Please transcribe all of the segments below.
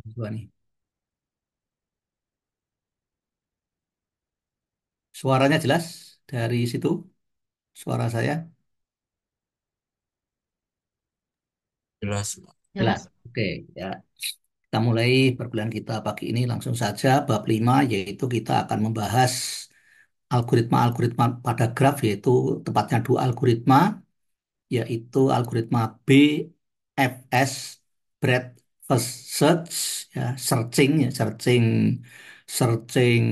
Dua nih. Suaranya jelas dari situ, suara saya Jelas. jelas. Oke, ya. Kita mulai perkuliahan kita pagi ini langsung saja bab 5 yaitu kita akan membahas algoritma-algoritma pada graf yaitu tepatnya dua algoritma yaitu algoritma BFS breadth first search ya searching ya searching searching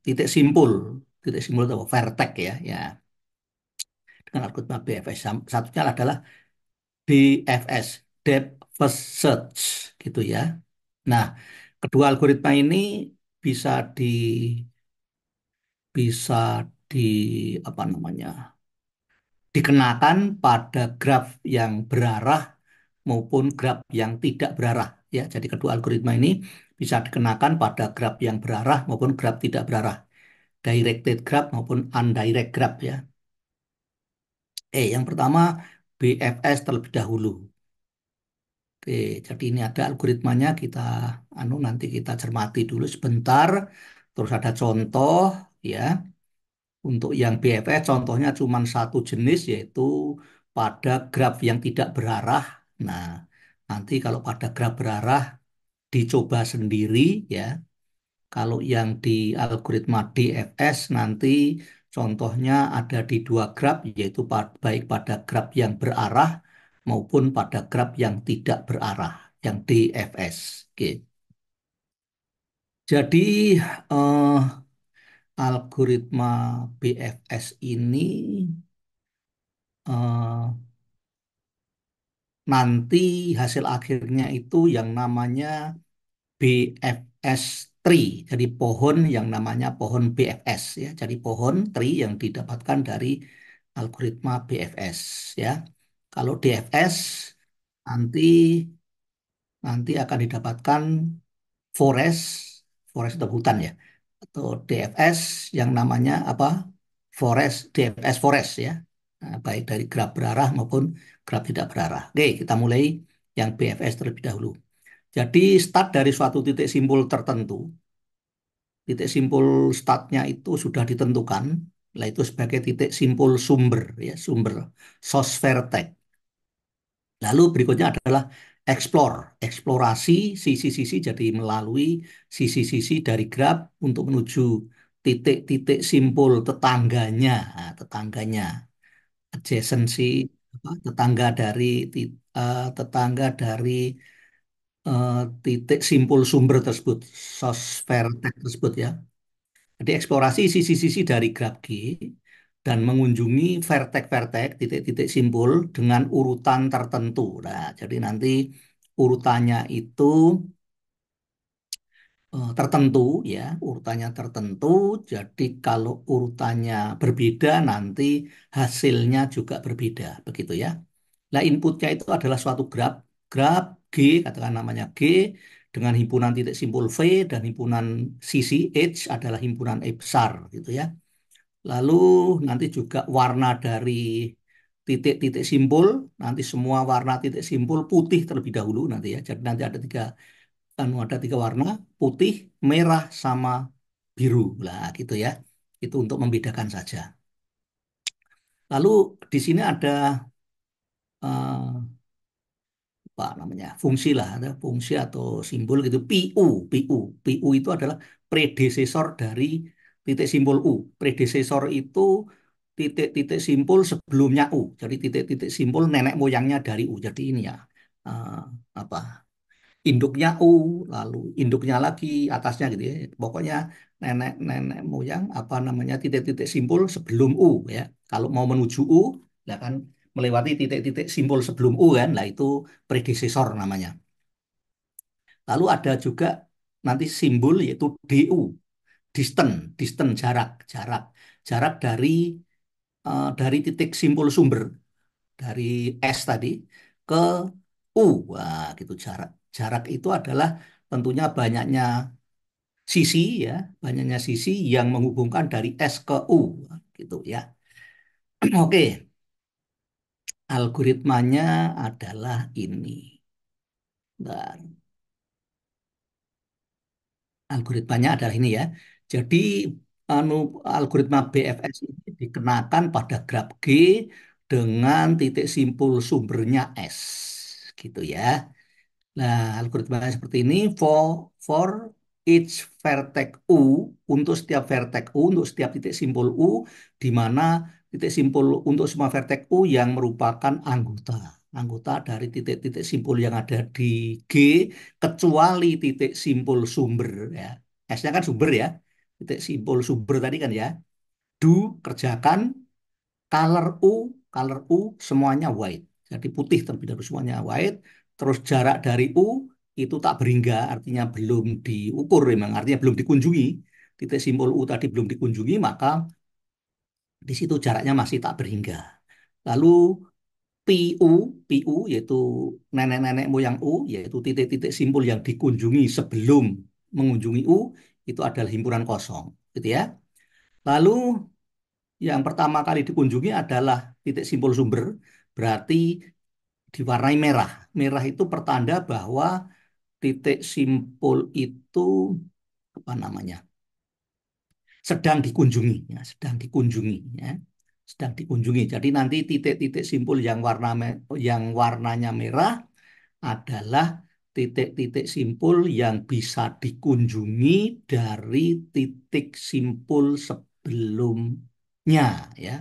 titik simpul atau vertex ya dengan algoritma BFS. Satunya adalah DFS, Depth First Search, gitu ya. Nah, kedua algoritma ini bisa di bisa di apa namanya? Dikenakan pada graf yang berarah maupun graf yang tidak berarah ya. Jadi kedua algoritma ini bisa dikenakan pada graf yang berarah maupun graf tidak berarah, directed graph maupun undirect graph ya. Yang pertama BFS terlebih dahulu. Oke, jadi ini ada algoritmanya nanti kita cermati dulu sebentar. Terus ada contoh ya. Untuk yang BFS contohnya cuma satu jenis yaitu pada graf yang tidak berarah. Nah, nanti kalau pada graf berarah dicoba sendiri ya. Kalau yang di algoritma DFS nanti contohnya ada di dua graf yaitu baik pada graf yang berarah maupun pada graf yang tidak berarah yang DFS. Oke. Jadi eh, algoritma BFS ini eh, nanti hasil akhirnya itu yang namanya BFS tree. Jadi pohon yang namanya pohon BFS ya. Jadi pohon tree yang didapatkan dari algoritma BFS ya. Kalau DFS nanti nanti akan didapatkan forest, forest atau hutan ya. Atau DFS yang namanya apa? Forest, DFS forest ya. Nah, baik dari graf berarah maupun graf tidak berarah. Oke, kita mulai yang BFS terlebih dahulu. Jadi start dari suatu titik simpul tertentu, titik simpul startnya itu sudah ditentukan, lah itu sebagai titik simpul sumber, ya sumber source vertex. Lalu berikutnya adalah explore, eksplorasi sisi-sisi, jadi melalui sisi-sisi dari graf untuk menuju titik-titik simpul tetangganya, nah, tetangganya, adjacency, tetangga dari tetangga dari eh, titik simpul sumber tersebut, source vertex tersebut ya. Jadi eksplorasi sisi-sisi dari graf G dan mengunjungi vertex-vertex, titik-titik simpul dengan urutan tertentu. Nah, jadi nanti urutannya itu tertentu ya, urutannya tertentu. Jadi kalau urutannya berbeda nanti hasilnya juga berbeda, begitu ya. Nah, inputnya itu adalah suatu graf, graf G, katakan namanya G, dengan himpunan titik simpul V dan himpunan sisi H adalah himpunan E besar, gitu ya. Lalu nanti juga warna dari titik-titik simpul, nanti semua warna titik simpul putih terlebih dahulu nanti ya. Jadi nanti ada tiga warna, putih, merah, sama biru. Lah gitu ya. Itu untuk membedakan saja. Lalu di sini ada eh, apa namanya fungsi lah, ada fungsi atau simbol gitu PU itu adalah predesesor dari titik simpul U. Predesesor itu titik-titik simpul sebelumnya U, jadi titik-titik simpul nenek moyangnya dari U. Jadi ini ya eh, apa induknya U, lalu induknya lagi atasnya gitu ya, pokoknya nenek moyang apa namanya titik-titik simpul sebelum U ya. Kalau mau menuju U ya kan melewati titik-titik simpul sebelum U kan, lah itu predesesor namanya. Lalu ada juga nanti simbol yaitu DU, distance, distance jarak, jarak, jarak dari titik simpul sumber dari S tadi ke U. Wah, gitu jarak. Jarak itu adalah tentunya banyaknya sisi ya, banyaknya sisi yang menghubungkan dari S ke U gitu ya. Oke, algoritmanya adalah ini. Bentar. Algoritmanya adalah ini ya. Jadi anu algoritma BFS ini dikenakan pada graf G dengan titik simpul sumbernya S, gitu ya. Nah, algoritmanya seperti ini for each vertex U, untuk setiap vertex U, untuk setiap titik simpul U, di mana titik simpul untuk semua vertex U yang merupakan anggota dari titik-titik simpul yang ada di G, kecuali titik simpul sumber ya. S-nya kan sumber ya. Titik simpul sumber tadi kan ya. Do kerjakan color U, color U semuanya white. Jadi putih terlebih dahulu semuanya white. Terus jarak dari U itu tak berhingga, artinya belum diukur memang, artinya belum dikunjungi. Titik simpul U tadi belum dikunjungi, maka di situ jaraknya masih tak berhingga. Lalu PU, PU yaitu nenek-nenek moyang U, yaitu titik-titik simpul yang dikunjungi sebelum mengunjungi U, itu adalah himpunan kosong, gitu ya. Lalu yang pertama kali dikunjungi adalah titik simpul sumber, berarti diwarnai merah. Merah itu pertanda bahwa titik simpul itu apa namanya? Sedang dikunjungi, ya, sedang dikunjungi, ya, sedang dikunjungi. Jadi nanti titik-titik simpul yang warnanya merah adalah titik-titik simpul yang bisa dikunjungi dari titik simpul sebelumnya, ya.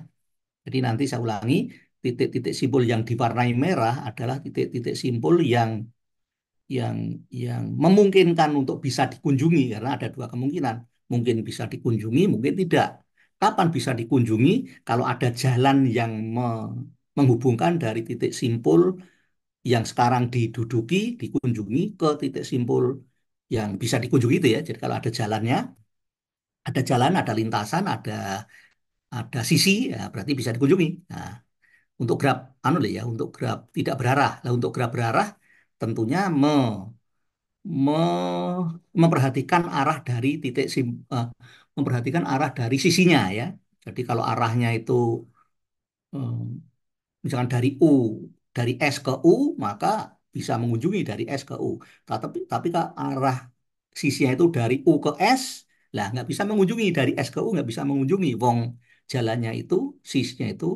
Jadi nanti saya ulangi, titik-titik simpul yang diwarnai merah adalah titik-titik simpul yang memungkinkan untuk bisa dikunjungi karena ada dua kemungkinan. Mungkin bisa dikunjungi, mungkin tidak. Kapan bisa dikunjungi? Kalau ada jalan yang menghubungkan dari titik simpul yang sekarang diduduki, dikunjungi ke titik simpul yang bisa dikunjungi itu ya. Jadi kalau ada jalannya, ada jalan, ada lintasan, ada sisi, ya berarti bisa dikunjungi. Nah, untuk graf anu ya, untuk graf tidak berarah. Nah, untuk graf berarah tentunya memperhatikan arah dari memperhatikan arah dari sisinya ya. Jadi kalau arahnya itu eh, misalkan dari S ke U, maka bisa mengunjungi dari S ke U. Tapi kalau arah sisinya itu dari U ke S, lah nggak bisa mengunjungi dari S ke U, nggak bisa mengunjungi. Wong jalannya itu, sisinya itu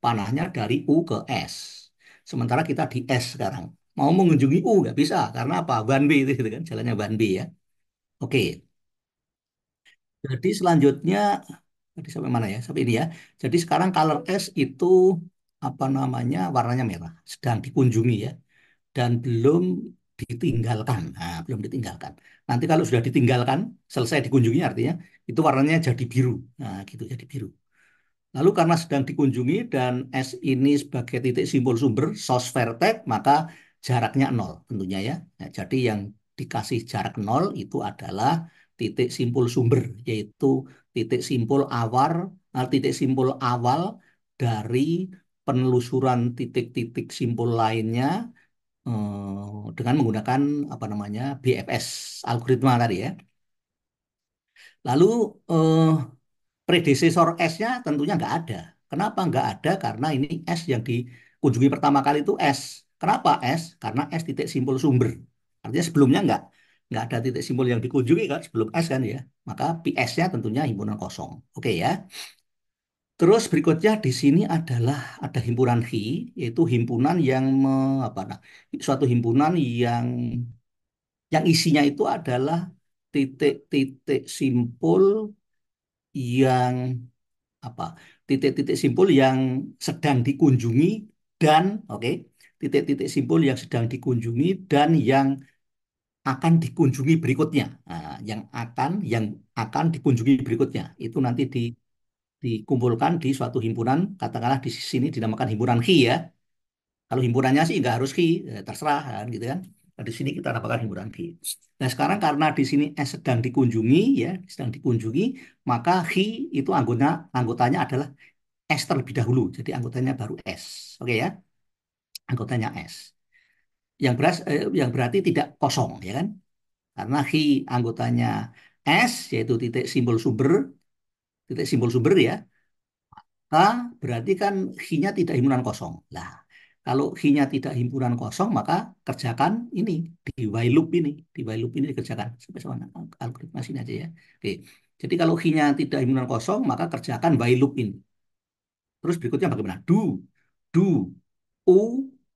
panahnya dari U ke S. Sementara kita di S sekarang. Mau mengunjungi U nggak bisa, karena apa? One way itu gitu kan, jalannya one way ya. Oke, jadi selanjutnya, tadi sampai mana ya? Sampai ini ya. Jadi sekarang color S itu apa namanya? Warnanya merah, sedang dikunjungi ya, dan belum ditinggalkan. Nah, belum ditinggalkan. Nanti kalau sudah ditinggalkan, selesai dikunjungi artinya itu warnanya jadi biru. Nah, gitu jadi biru. Lalu karena sedang dikunjungi dan S ini sebagai titik simpul sumber source vertex, maka jaraknya nol tentunya ya. Nah, jadi yang dikasih jarak nol itu adalah titik simpul sumber, yaitu titik simpul awal dari penelusuran titik-titik simpul lainnya dengan menggunakan apa namanya BFS algoritma tadi ya. Lalu eh, predesesor S-nya tentunya nggak ada. Kenapa nggak ada? Karena ini S yang dikunjungi pertama kali itu S. Kenapa S? Karena S titik simpul sumber. Artinya sebelumnya nggak ada titik simpul yang dikunjungi kan sebelum S kan ya. Maka PS-nya tentunya himpunan kosong. Oke ya. Terus berikutnya di sini adalah ada himpunan Hi, yaitu himpunan yang apa nah, suatu himpunan yang isinya itu adalah titik-titik simpul yang apa titik-titik simpul yang sedang dikunjungi dan oke titik-titik simpul yang sedang dikunjungi dan yang akan dikunjungi berikutnya. Nah, yang akan dikunjungi berikutnya itu nanti dikumpulkan di suatu himpunan, katakanlah di sini dinamakan himpunan Ki ya. Kalau himpunannya sih nggak harus Ki, terserah kan gitu kan. Nah, di sini kita dapatkan himpunan Ki. Nah sekarang karena di sini S sedang dikunjungi ya, sedang dikunjungi, maka Ki itu anggotanya adalah S terlebih dahulu. Jadi anggotanya baru S. Oke ya, anggotanya S. Yang berarti tidak kosong ya kan? Karena Hi anggotanya S yaitu titik simbol sumber ya. K berarti kan Hi-nya tidak himpunan kosong. Lah, Kalau H-nya tidak himpunan kosong, maka kerjakan ini di while loop ini. Di while loop ini dikerjakan. Sampai sama algoritma sini aja ya. Oke. Jadi kalau H-nya tidak himpunan kosong, maka kerjakan while loop ini. Terus berikutnya bagaimana? Do. U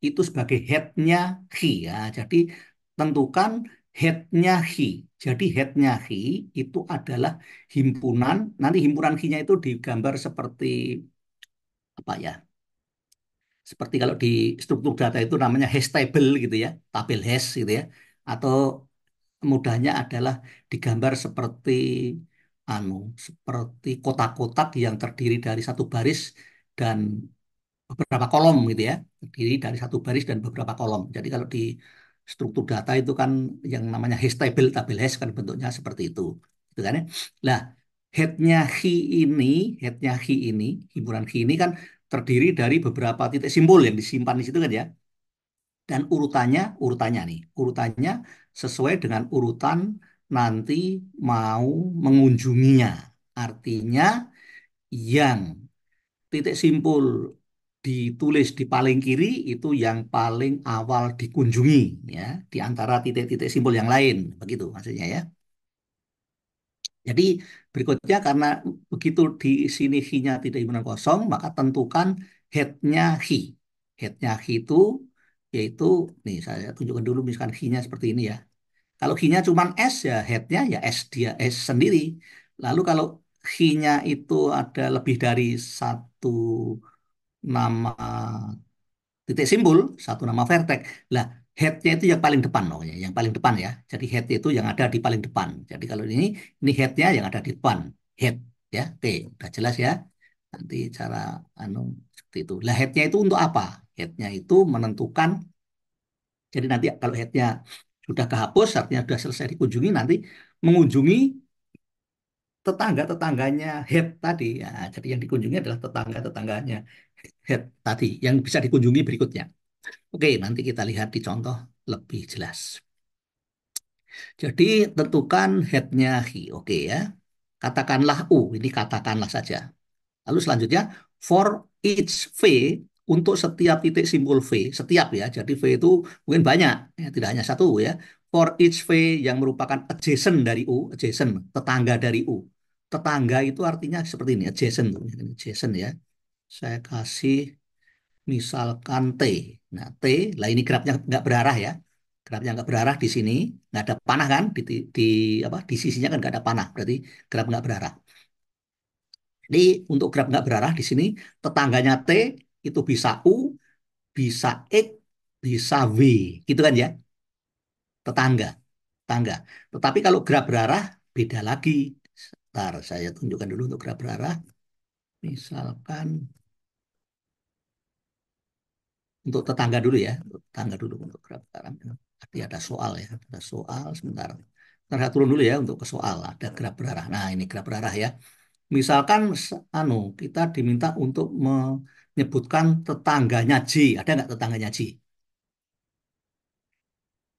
itu sebagai headnya H. Ya. Jadi tentukan headnya H. Jadi headnya H itu adalah himpunan. Nanti himpunan H-nya itu digambar seperti apa ya? Seperti kalau di struktur data itu namanya hash table gitu ya, tabel hash gitu ya. Atau mudahnya adalah digambar seperti anu, seperti kotak-kotak yang terdiri dari satu baris dan beberapa kolom gitu ya, terdiri dari satu baris dan beberapa kolom. Jadi kalau di struktur data itu kan yang namanya hash table, tabel hash kan bentuknya seperti itu kan ya. Nah, headnya Hi ini, headnya Hi ini, himpunan Hi ini kan terdiri dari beberapa titik simbol yang disimpan di situ kan ya. Dan urutannya nih, urutannya sesuai dengan urutan nanti mau mengunjunginya. Artinya yang titik simpul ditulis di paling kiri itu yang paling awal dikunjungi ya di antara titik-titik simpul yang lain begitu maksudnya ya. Jadi berikutnya karena begitu di sini Hi-nya tidak himpunan kosong maka tentukan head-nya Hi. Head-nya Hi itu yaitu nih saya tunjukkan dulu misalkan Hi-nya seperti ini ya. Kalau Hi-nya cuma S ya head-nya ya S dia S sendiri. Lalu kalau Hi-nya itu ada lebih dari satu nama titik simbol, satu nama vertex. Lah, head-nya itu yang paling depan pokoknya, yang paling depan ya. Jadi head itu yang ada di paling depan. Jadi kalau ini head-nya yang ada di depan. Head ya. Oke, udah jelas ya. Nanti cara anu seperti itu. Lah, head-nya itu untuk apa? Head-nya itu menentukan jadi nanti kalau head-nya sudah kehapus, artinya sudah selesai dikunjungi, nanti mengunjungi tetangga-tetangganya head tadi. Ya, jadi yang dikunjungi adalah tetangga-tetangganya head tadi yang bisa dikunjungi berikutnya. Oke, nanti kita lihat di contoh lebih jelas. Jadi tentukan headnya Hi, oke ya. Katakanlah U, ini katakanlah saja. Lalu selanjutnya, for each V, untuk setiap titik simbol V, setiap ya, jadi V itu mungkin banyak, ya, tidak hanya satu ya. For each V yang merupakan adjacent dari U, adjacent, tetangga dari U. Tetangga itu artinya seperti ini, adjacent, adjacent ya. Saya kasih misalkan T. Nah, T, lah ini grafnya nggak berarah ya. Grafnya nggak berarah di sini, nggak ada panah kan di apa di sisinya kan nggak ada panah, berarti graf nggak berarah. Jadi untuk graf nggak berarah di sini tetangganya T itu bisa U, bisa X, bisa V, gitu kan ya, tetangga, tetangga. Tetapi kalau graf berarah beda lagi. Ntar saya tunjukkan dulu untuk graf berarah. Misalkan untuk tetangga dulu ya, untuk tetangga dulu untuk graf berarah. Tadi ada soal ya, ada soal sebentar. Ntar saya turun dulu ya untuk ke soal. Ada graf berarah. Nah ini graf berarah ya. Misalkan anu kita diminta untuk menyebutkan tetangganya J. Ada nggak tetangganya J?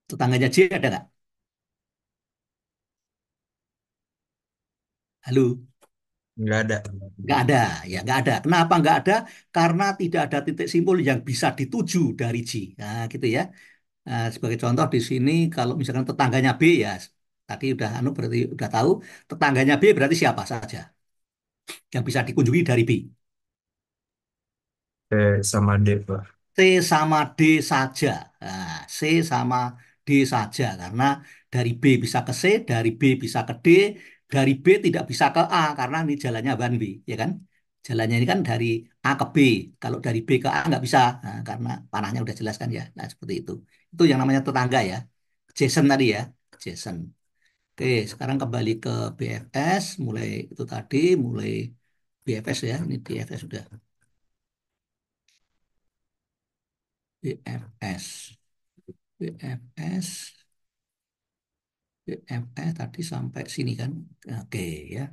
Tetangganya J ada nggak? Halo, Nggak ada. nggak ada. Ya nggak ada. Kenapa nggak ada? Karena tidak ada titik simpul yang bisa dituju dari J. Nah gitu ya. Nah, sebagai contoh di sini kalau misalkan tetangganya B ya tadi udah anu berarti udah tahu tetangganya B berarti siapa saja yang bisa dikunjungi dari B. Sama D, Pak. C sama D saja. Nah, C sama D saja karena dari B bisa ke C, dari B bisa ke D, dari B tidak bisa ke A karena ini jalannya one way, ya kan? Jalannya ini kan dari A ke B. Kalau dari B ke A nggak bisa, nah, karena panahnya udah jelas kan ya. Nah, seperti itu. Itu yang namanya tetangga ya. Jason tadi ya, Jason. Oke, sekarang kembali ke BFS, mulai itu tadi, mulai BFS ya. Ini BFS sudah. BFS. BFS, BFS tadi sampai sini kan. Oke ya.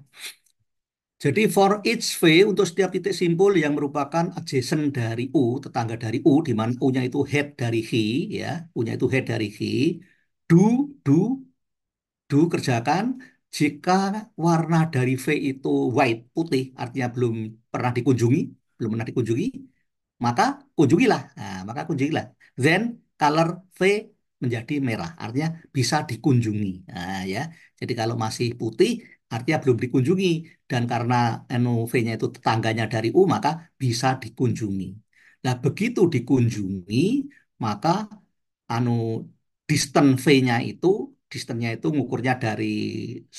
Jadi for each V untuk setiap titik simpul yang merupakan adjacent dari U, tetangga dari U, di mana U-nya itu head dari Hi, ya, U-nya itu head dari Hi, do, do, kerjakan jika warna dari V itu white, putih, artinya belum pernah dikunjungi, belum pernah dikunjungi, maka kunjungilah. Nah, maka kunjungilah. Then color V menjadi merah, artinya bisa dikunjungi. Nah, ya. Jadi kalau masih putih, artinya belum dikunjungi. Dan karena V-nya itu tetangganya dari U, maka bisa dikunjungi. Nah, begitu dikunjungi, maka anu distance V-nya itu, distance-nya itu ngukurnya dari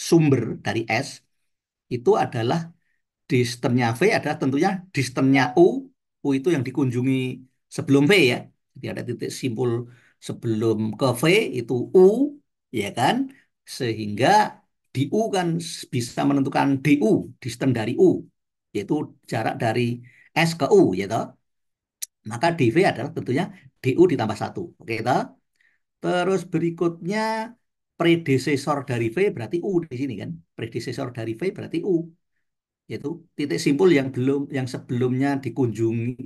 sumber, dari S, itu adalah distance-nya V adalah tentunya distance-nya U. U itu yang dikunjungi sebelum V ya. Jadi ada titik simpul sebelum ke V itu U, ya kan? Sehingga di U kan bisa menentukan DU, distance dari U, yaitu jarak dari S ke U, ya toh. Maka DV adalah tentunya DU ditambah satu. Oke, toh? Terus berikutnya predesesor dari V berarti U di sini kan. Predesesor dari V berarti U, yaitu titik simpul yang belum yang sebelumnya dikunjungi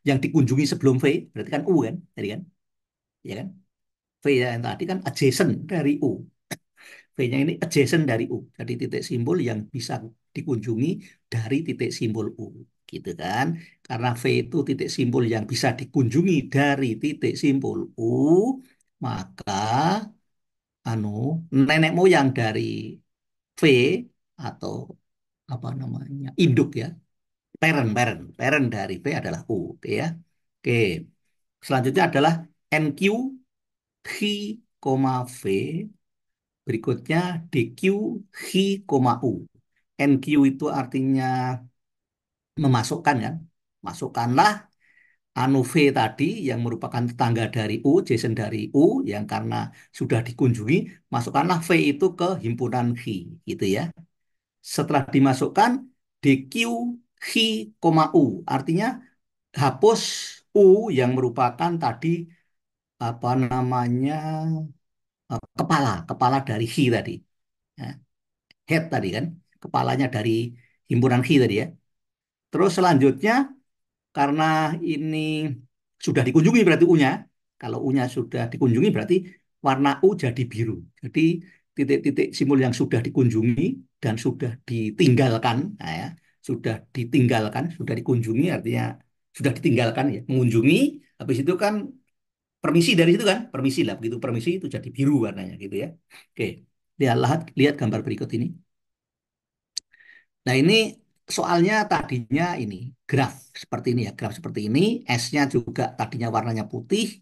yang dikunjungi sebelum V berarti kan U kan tadi kan ya kan V yang tadi kan adjacent dari U, V-nya ini adjacent dari U, jadi titik simpul yang bisa dikunjungi dari titik simpul U, gitu kan. Karena V itu titik simpul yang bisa dikunjungi dari titik simpul U, maka anu nenek moyang dari V atau apa namanya induk ya, parent, parent, parent dari V adalah U, oke ya. Oke, selanjutnya adalah NQ, Chi, V, berikutnya DQ, Chi, U. NQ itu artinya memasukkan kan, masukkanlah anu V tadi yang merupakan tetangga dari U, Jason dari U, yang karena sudah dikunjungi, masukkanlah V itu ke himpunan Chi, gitu ya. Setelah dimasukkan, DQ, Chi, U, artinya hapus U yang merupakan tadi apa namanya kepala kepala dari Hi tadi. Ya, head tadi kan, kepalanya dari himpunan Hi tadi ya. Terus selanjutnya karena ini sudah dikunjungi berarti U-nya, kalau U-nya sudah dikunjungi berarti warna U jadi biru. Jadi titik-titik simbol yang sudah dikunjungi dan sudah ditinggalkan, nah ya, sudah dikunjungi artinya sudah ditinggalkan ya, mengunjungi, habis itu kan permisi dari situ kan, permisi lah, begitu permisi itu jadi biru warnanya gitu ya. Oke, lihat gambar berikut ini. Nah ini soalnya tadinya ini graf seperti ini ya, graf seperti ini, S-nya juga tadinya warnanya putih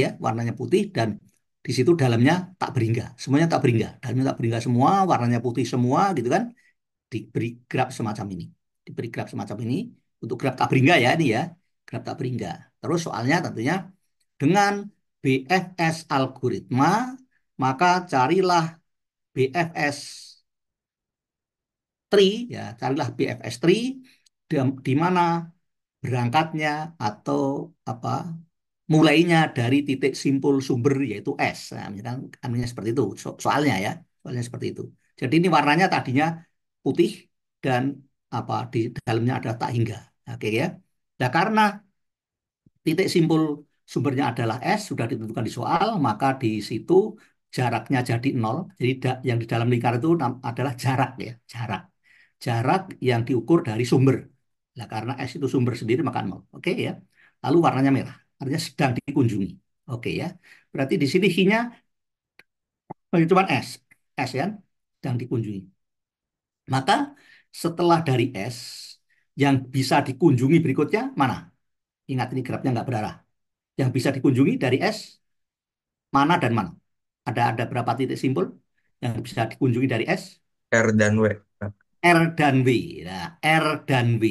ya, warnanya putih dan di situ dalamnya tak beringga, semuanya tak beringga, dalamnya tak beringga semua, warnanya putih semua gitu kan, diberi graf semacam ini, diberi graf semacam ini untuk graf tak beringga ya ini ya, graf tak beringga. Terus soalnya tentunya dengan BFS algoritma, maka carilah BFS tree, ya carilah BFS tree di mana berangkatnya atau apa mulainya dari titik simpul sumber yaitu S. Nah, misalkan anunya seperti itu, soalnya ya, soalnya seperti itu. Jadi ini warnanya tadinya putih dan apa di dalamnya ada tak hingga. Oke ya. Nah, karena titik simpul sumbernya adalah S, sudah ditentukan di soal, maka di situ jaraknya jadi nol. Jadi yang di dalam lingkar itu adalah jarak ya, jarak. Jarak yang diukur dari sumber. Nah, karena S itu sumber sendiri maka nol. Oke ya. Lalu warnanya merah, artinya sedang dikunjungi. Oke ya. Berarti di sini I-nya cuma S, S ya, sedang dikunjungi. Maka setelah dari S, yang bisa dikunjungi berikutnya mana? Ingat ini grafnya nggak berarah. Yang bisa dikunjungi dari S mana dan mana? Ada berapa titik simpul yang bisa dikunjungi dari S? R dan W, Pak. R dan W. Nah, R dan W.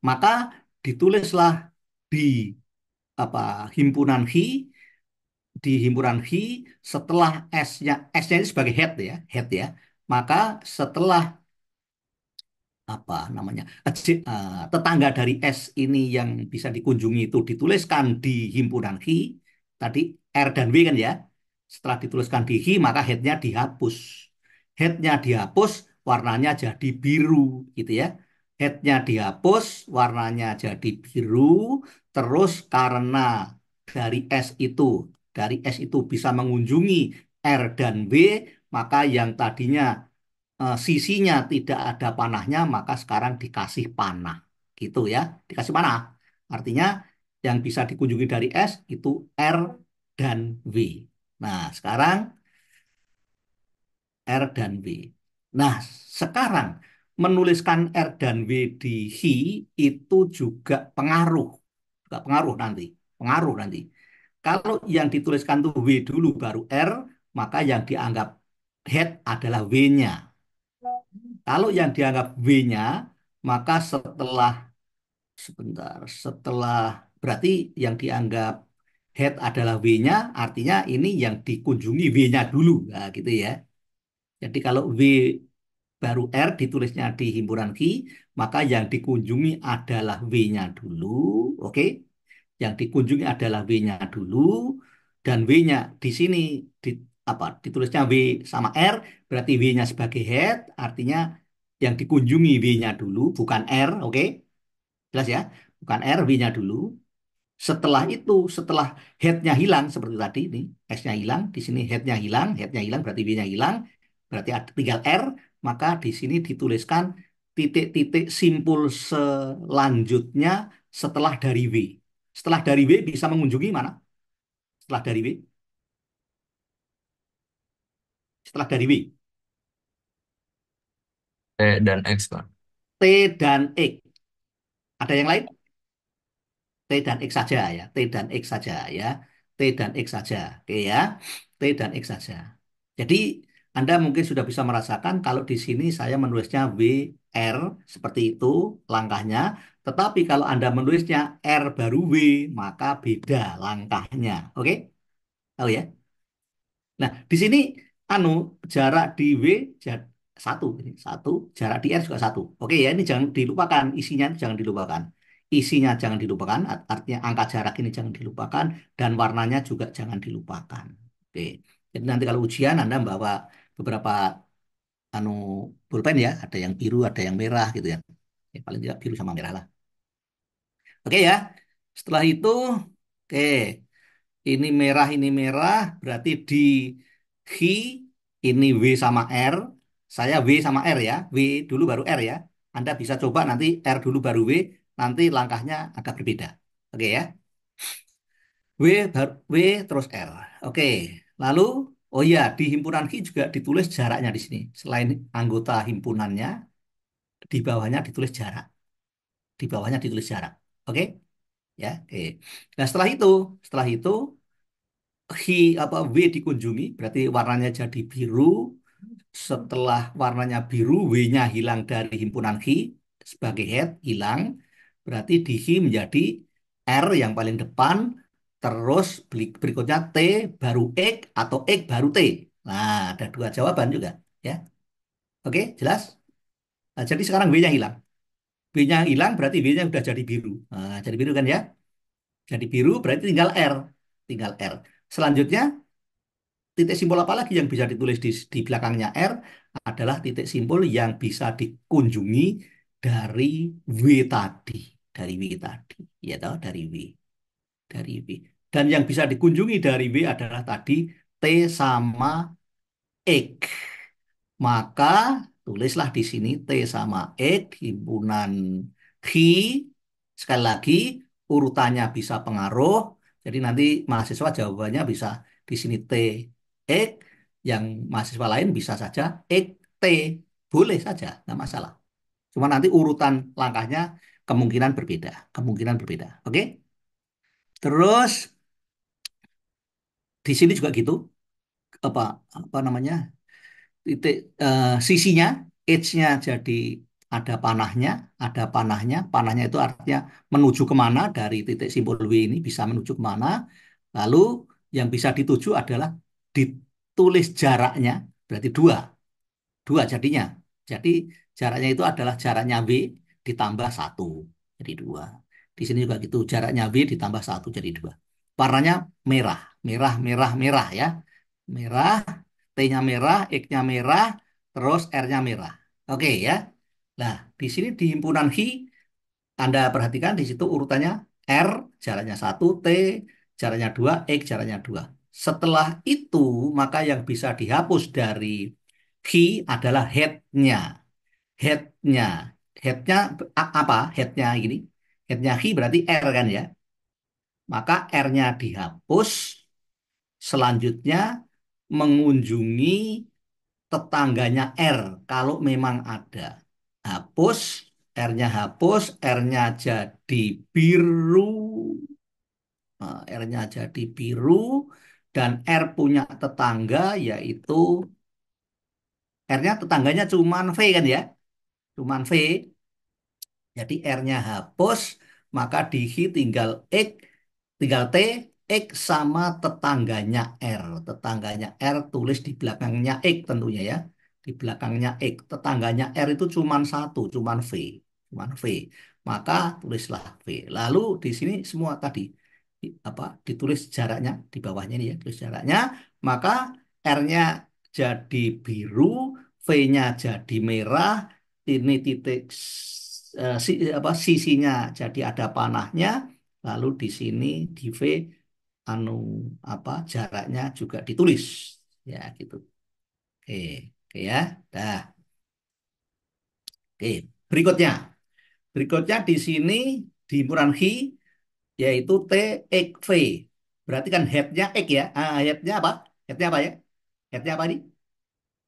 Maka ditulislah di apa himpunan Hi, di himpunan Hi setelah S-nya ini sebagai head ya, head ya. Maka setelah apa namanya tetangga dari S ini yang bisa dikunjungi itu dituliskan di himpunan Hi tadi R dan W kan ya, setelah dituliskan di Hi maka headnya dihapus, headnya dihapus warnanya jadi biru gitu ya, headnya dihapus warnanya jadi biru. Terus karena dari S itu bisa mengunjungi R dan W, maka yang tadinya sisinya tidak ada panahnya, maka sekarang dikasih panah. Gitu ya, dikasih panah. Artinya yang bisa dikunjungi dari S itu R dan W. Nah, sekarang R dan W. Nah, sekarang menuliskan R dan W di Hi itu juga pengaruh nanti. Pengaruh nanti. Kalau yang dituliskan tuh W dulu baru R, maka yang dianggap head adalah W-nya. Kalau yang dianggap W-nya, maka setelah berarti yang dianggap head adalah W-nya, artinya ini yang dikunjungi W-nya dulu. Nah, gitu ya. Jadi kalau W baru R ditulisnya di himpunan Ki, maka yang dikunjungi adalah W-nya dulu, oke? Yang dikunjungi adalah W-nya dulu, dan W-nya di sini di, ditulisnya W sama R, berarti W-nya sebagai head, artinya yang dikunjungi W-nya dulu, bukan R, oke? Jelas ya? Bukan R, W-nya dulu. Setelah itu, setelah headnya hilang seperti tadi ini, S-nya hilang, di sini headnya hilang berarti W-nya hilang, berarti tinggal R, maka di sini dituliskan titik-titik simpul selanjutnya setelah dari W. Setelah dari W bisa mengunjungi mana? Setelah dari W, setelah dari W, T dan X, Pak. T dan X. Ada yang lain? T dan X saja ya, T dan X saja ya, T dan X saja, oke ya, T dan X saja. Jadi Anda mungkin sudah bisa merasakan kalau di sini saya menulisnya WR seperti itu langkahnya, tetapi kalau Anda menulisnya R baru W maka beda langkahnya, oke? Tahu ya? Nah, di sini anu jarak di W satu, ini satu, jarak di R juga satu. Oke ya, ini jangan dilupakan isinya, jangan dilupakan. Isinya jangan dilupakan, artinya angka jarak ini jangan dilupakan dan warnanya juga jangan dilupakan. Oke. Jadi nanti kalau ujian Anda bawa beberapa anu pulpen ya, ada yang biru, ada yang merah gitu ya. Ya, paling tidak biru sama merah lah. Oke ya. Setelah itu, oke. Ini merah, berarti di Hi, ini W sama R. Saya W sama R ya. W dulu baru R ya. Anda bisa coba nanti R dulu baru W, nanti langkahnya agak berbeda. Oke ya. W terus R. Oke. Lalu, oh iya, di himpunan Hi juga ditulis jaraknya di sini. Selain anggota himpunannya, di bawahnya ditulis jarak. Di bawahnya ditulis jarak. Oke? Ya, oke. Nah, setelah itu W dikunjungi berarti warnanya jadi biru. Setelah warnanya biru, W-nya hilang dari himpunan Hi sebagai head hilang. Berarti di Hi menjadi R yang paling depan, terus berikutnya T baru X atau X baru T. Nah, ada dua jawaban juga ya. Oke, jelas? Nah, jadi sekarang W-nya hilang. W-nya hilang berarti W-nya sudah jadi biru. Nah, jadi biru kan ya? Jadi biru berarti tinggal R. Tinggal R. Selanjutnya titik simpul apa lagi yang bisa ditulis di belakangnya R adalah titik simpul yang bisa dikunjungi dari W tadi, dari W tadi, ya tahu dari W. Dan yang bisa dikunjungi dari W adalah tadi T sama X. Maka tulislah di sini T sama X himpunan Hi. Sekali lagi urutannya bisa pengaruh. Jadi nanti mahasiswa jawabannya bisa di sini T X, yang mahasiswa lain bisa saja X T. Boleh saja, nggak masalah. Cuma nanti urutan langkahnya kemungkinan berbeda, kemungkinan berbeda. Oke? Terus di sini juga gitu, apa apa namanya? Titik sisinya, edge-nya jadi ada panahnya, panahnya itu artinya menuju kemana dari titik simpul W ini bisa menuju kemana, lalu yang bisa dituju adalah ditulis jaraknya, berarti dua, dua jadinya, jadi jaraknya itu adalah jaraknya W ditambah satu, jadi dua. Di sini juga gitu, jaraknya W ditambah satu jadi dua. Warnanya merah, merah, merah, merah ya, merah, T-nya merah, X-nya merah, terus R-nya merah. Oke ya. Nah, di sini di himpunan Hi, Anda perhatikan di situ urutannya R, jaraknya satu, T, jaraknya 2, X, jaraknya 2. Setelah itu, maka yang bisa dihapus dari Hi adalah head-nya. Head-nya. Head-nya apa? Head-nya gini. Headnya Hi berarti R kan ya. Maka R-nya dihapus, selanjutnya mengunjungi tetangganya R kalau memang ada. Hapus, R-nya hapus, R-nya jadi biru, R-nya jadi biru, dan R punya tetangga yaitu R-nya tetangganya cuman V kan ya, cuman V. Jadi R-nya hapus, maka di tinggal X, tinggal T, X sama tetangganya R. Tetangganya R tulis di belakangnya X tentunya ya. Di belakangnya X. Tetangganya R itu cuma satu, cuma V. Cuma V. Maka tulislah V. Lalu di sini semua tadi apa ditulis jaraknya di bawahnya ini ya, tulis jaraknya. Maka R-nya jadi biru, V-nya jadi merah, ini titik apa sisinya jadi ada panahnya lalu di sini di V anu apa jaraknya juga ditulis ya gitu oke oke ya dah oke berikutnya berikutnya di sini di himpunan Hi yaitu T X V berarti kan headnya X ya headnya apa ya headnya apa nih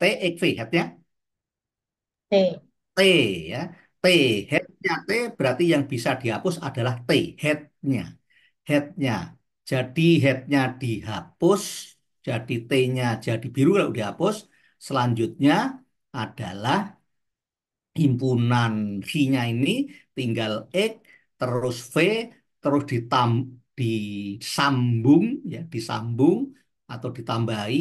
T X V headnya T. T ya. T, headnya T berarti yang bisa dihapus adalah T, headnya. Headnya. Jadi headnya dihapus, jadi T-nya jadi biru kalau dihapus. Selanjutnya adalah himpunan V-nya ini tinggal X, terus V, terus disambung, ya, disambung atau ditambahi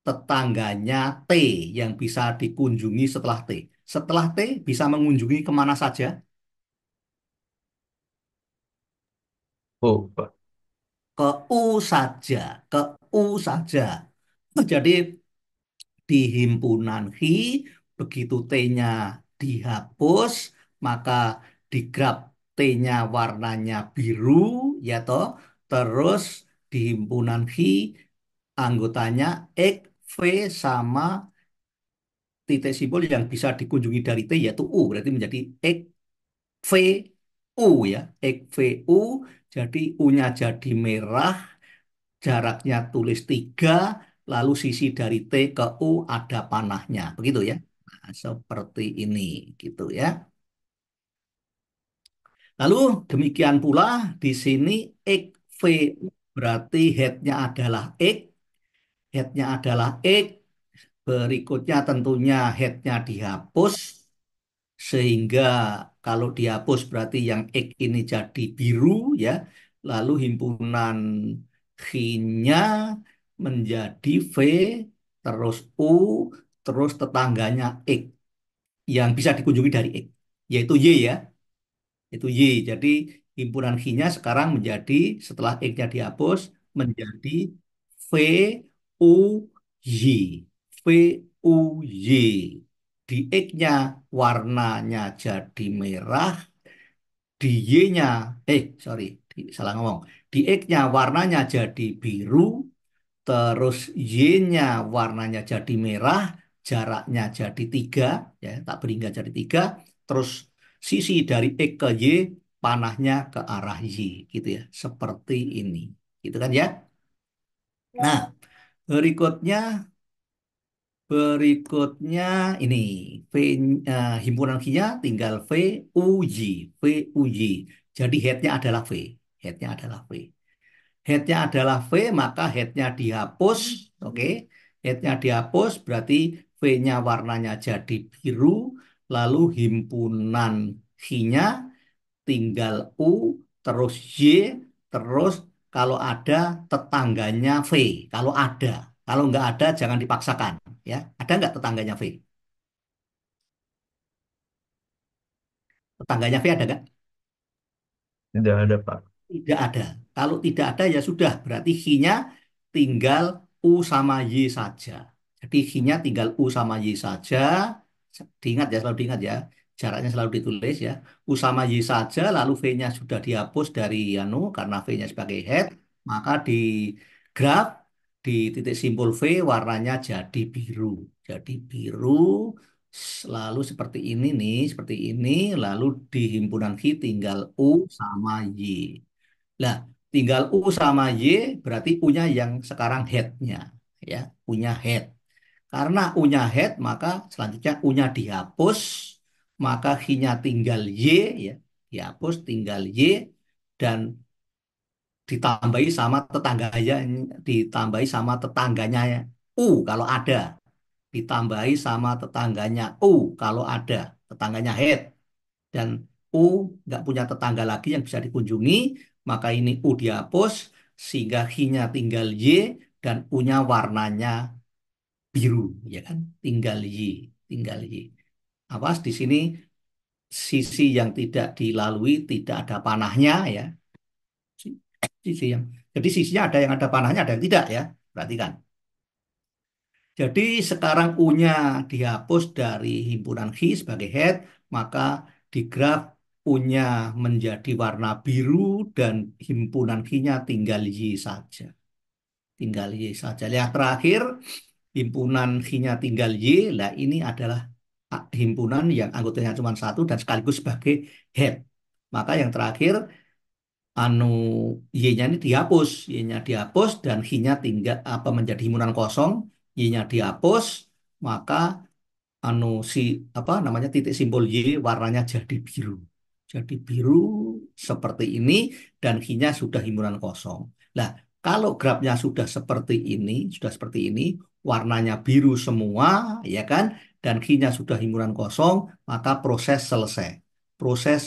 tetangganya T yang bisa dikunjungi setelah T. Setelah T bisa mengunjungi kemana saja? Oh, Pak. Ke U saja, ke U saja. Jadi di himpunan Hi, begitu T-nya dihapus, maka di graf T-nya warnanya biru, ya toh. Terus di himpunan Hi, anggotanya X, V, sama titik simpul yang bisa dikunjungi dari T yaitu U berarti menjadi X V U ya X V U jadi U-nya jadi merah jaraknya tulis 3 lalu sisi dari T ke U ada panahnya begitu ya nah, seperti ini gitu ya lalu demikian pula di sini X V U berarti headnya adalah X headnya adalah X berikutnya tentunya headnya dihapus sehingga kalau dihapus berarti yang X ini jadi biru ya. Lalu himpunan X-nya menjadi V terus U terus tetangganya X yang bisa dikunjungi dari X yaitu Y ya. Itu Y. Jadi himpunan X-nya sekarang menjadi setelah X-nya dihapus menjadi V U Y. V U Y. Di X-nya warnanya jadi merah, di Y-nya, sorry, salah ngomong. Di X-nya warnanya jadi biru, terus Y-nya warnanya jadi merah, jaraknya jadi 3, ya, tak beringkat jadi 3, terus sisi dari X ke Y, panahnya ke arah Y, gitu ya, seperti ini. Gitu kan ya? Nah, berikutnya Berikutnya ini V himpunan Q-nya tinggal V U Y, V U Y. Jadi headnya adalah V, headnya adalah V. Headnya adalah V, maka headnya dihapus, oke? Headnya dihapus berarti V-nya warnanya jadi biru, lalu himpunan Q-nya tinggal U, terus Y, terus kalau ada tetangganya V, kalau ada. Kalau nggak ada jangan dipaksakan, ya. Ada nggak tetangganya V? Tetangganya V ada nggak? Tidak ada, Pak. Tidak ada. Kalau tidak ada ya sudah, berarti Q-nya tinggal U sama Y saja. Jadi Q-nya tinggal U sama Y saja. Diingat ya, selalu diingat ya. Jaraknya selalu ditulis ya. U sama Y saja, lalu V-nya sudah dihapus dari anu karena V-nya sebagai head, maka di graf di titik simpul V warnanya jadi biru. Jadi biru, Lalu seperti ini nih, seperti ini. Lalu di himpunan Hi tinggal U sama Y. Nah, tinggal U sama Y berarti U-nya yang sekarang head-nya. Ya, U-nya head. Karena U-nya head, maka selanjutnya U-nya dihapus. Maka Hi-nya tinggal Y. Ya, dihapus tinggal Y. Dan ditambahi sama tetangganya, ditambahi sama tetangganya U kalau ada. Ditambahi sama tetangganya U kalau ada. Tetangganya head. Dan U nggak punya tetangga lagi yang bisa dikunjungi, maka ini U dihapus, sehingga Hi-nya tinggal Y, dan U-nya warnanya biru, ya kan? Tinggal Y, tinggal Y. Awas di sini sisi yang tidak dilalui tidak ada panahnya ya. Sisi yang, jadi sisinya ada yang ada panahnya, ada yang tidak ya. Perhatikan. Jadi sekarang U-nya dihapus dari himpunan Hi sebagai head, maka di graf U-nya menjadi warna biru dan himpunan Hi-nya tinggal Y saja. Tinggal Y saja. Yang terakhir, himpunan Hi-nya tinggal Y, lah ini adalah himpunan yang anggotanya cuma satu dan sekaligus sebagai head. Maka yang terakhir, anu Y-nya ini dihapus, Y-nya dihapus dan Hi-nya tinggal apa menjadi himpunan kosong, Y-nya dihapus, maka anu si apa namanya titik simbol Y warnanya jadi biru. Jadi biru seperti ini dan Hi-nya sudah himpunan kosong. Nah, kalau grafnya sudah seperti ini, warnanya biru semua, ya kan? Dan Hi-nya sudah himpunan kosong, maka proses selesai. Proses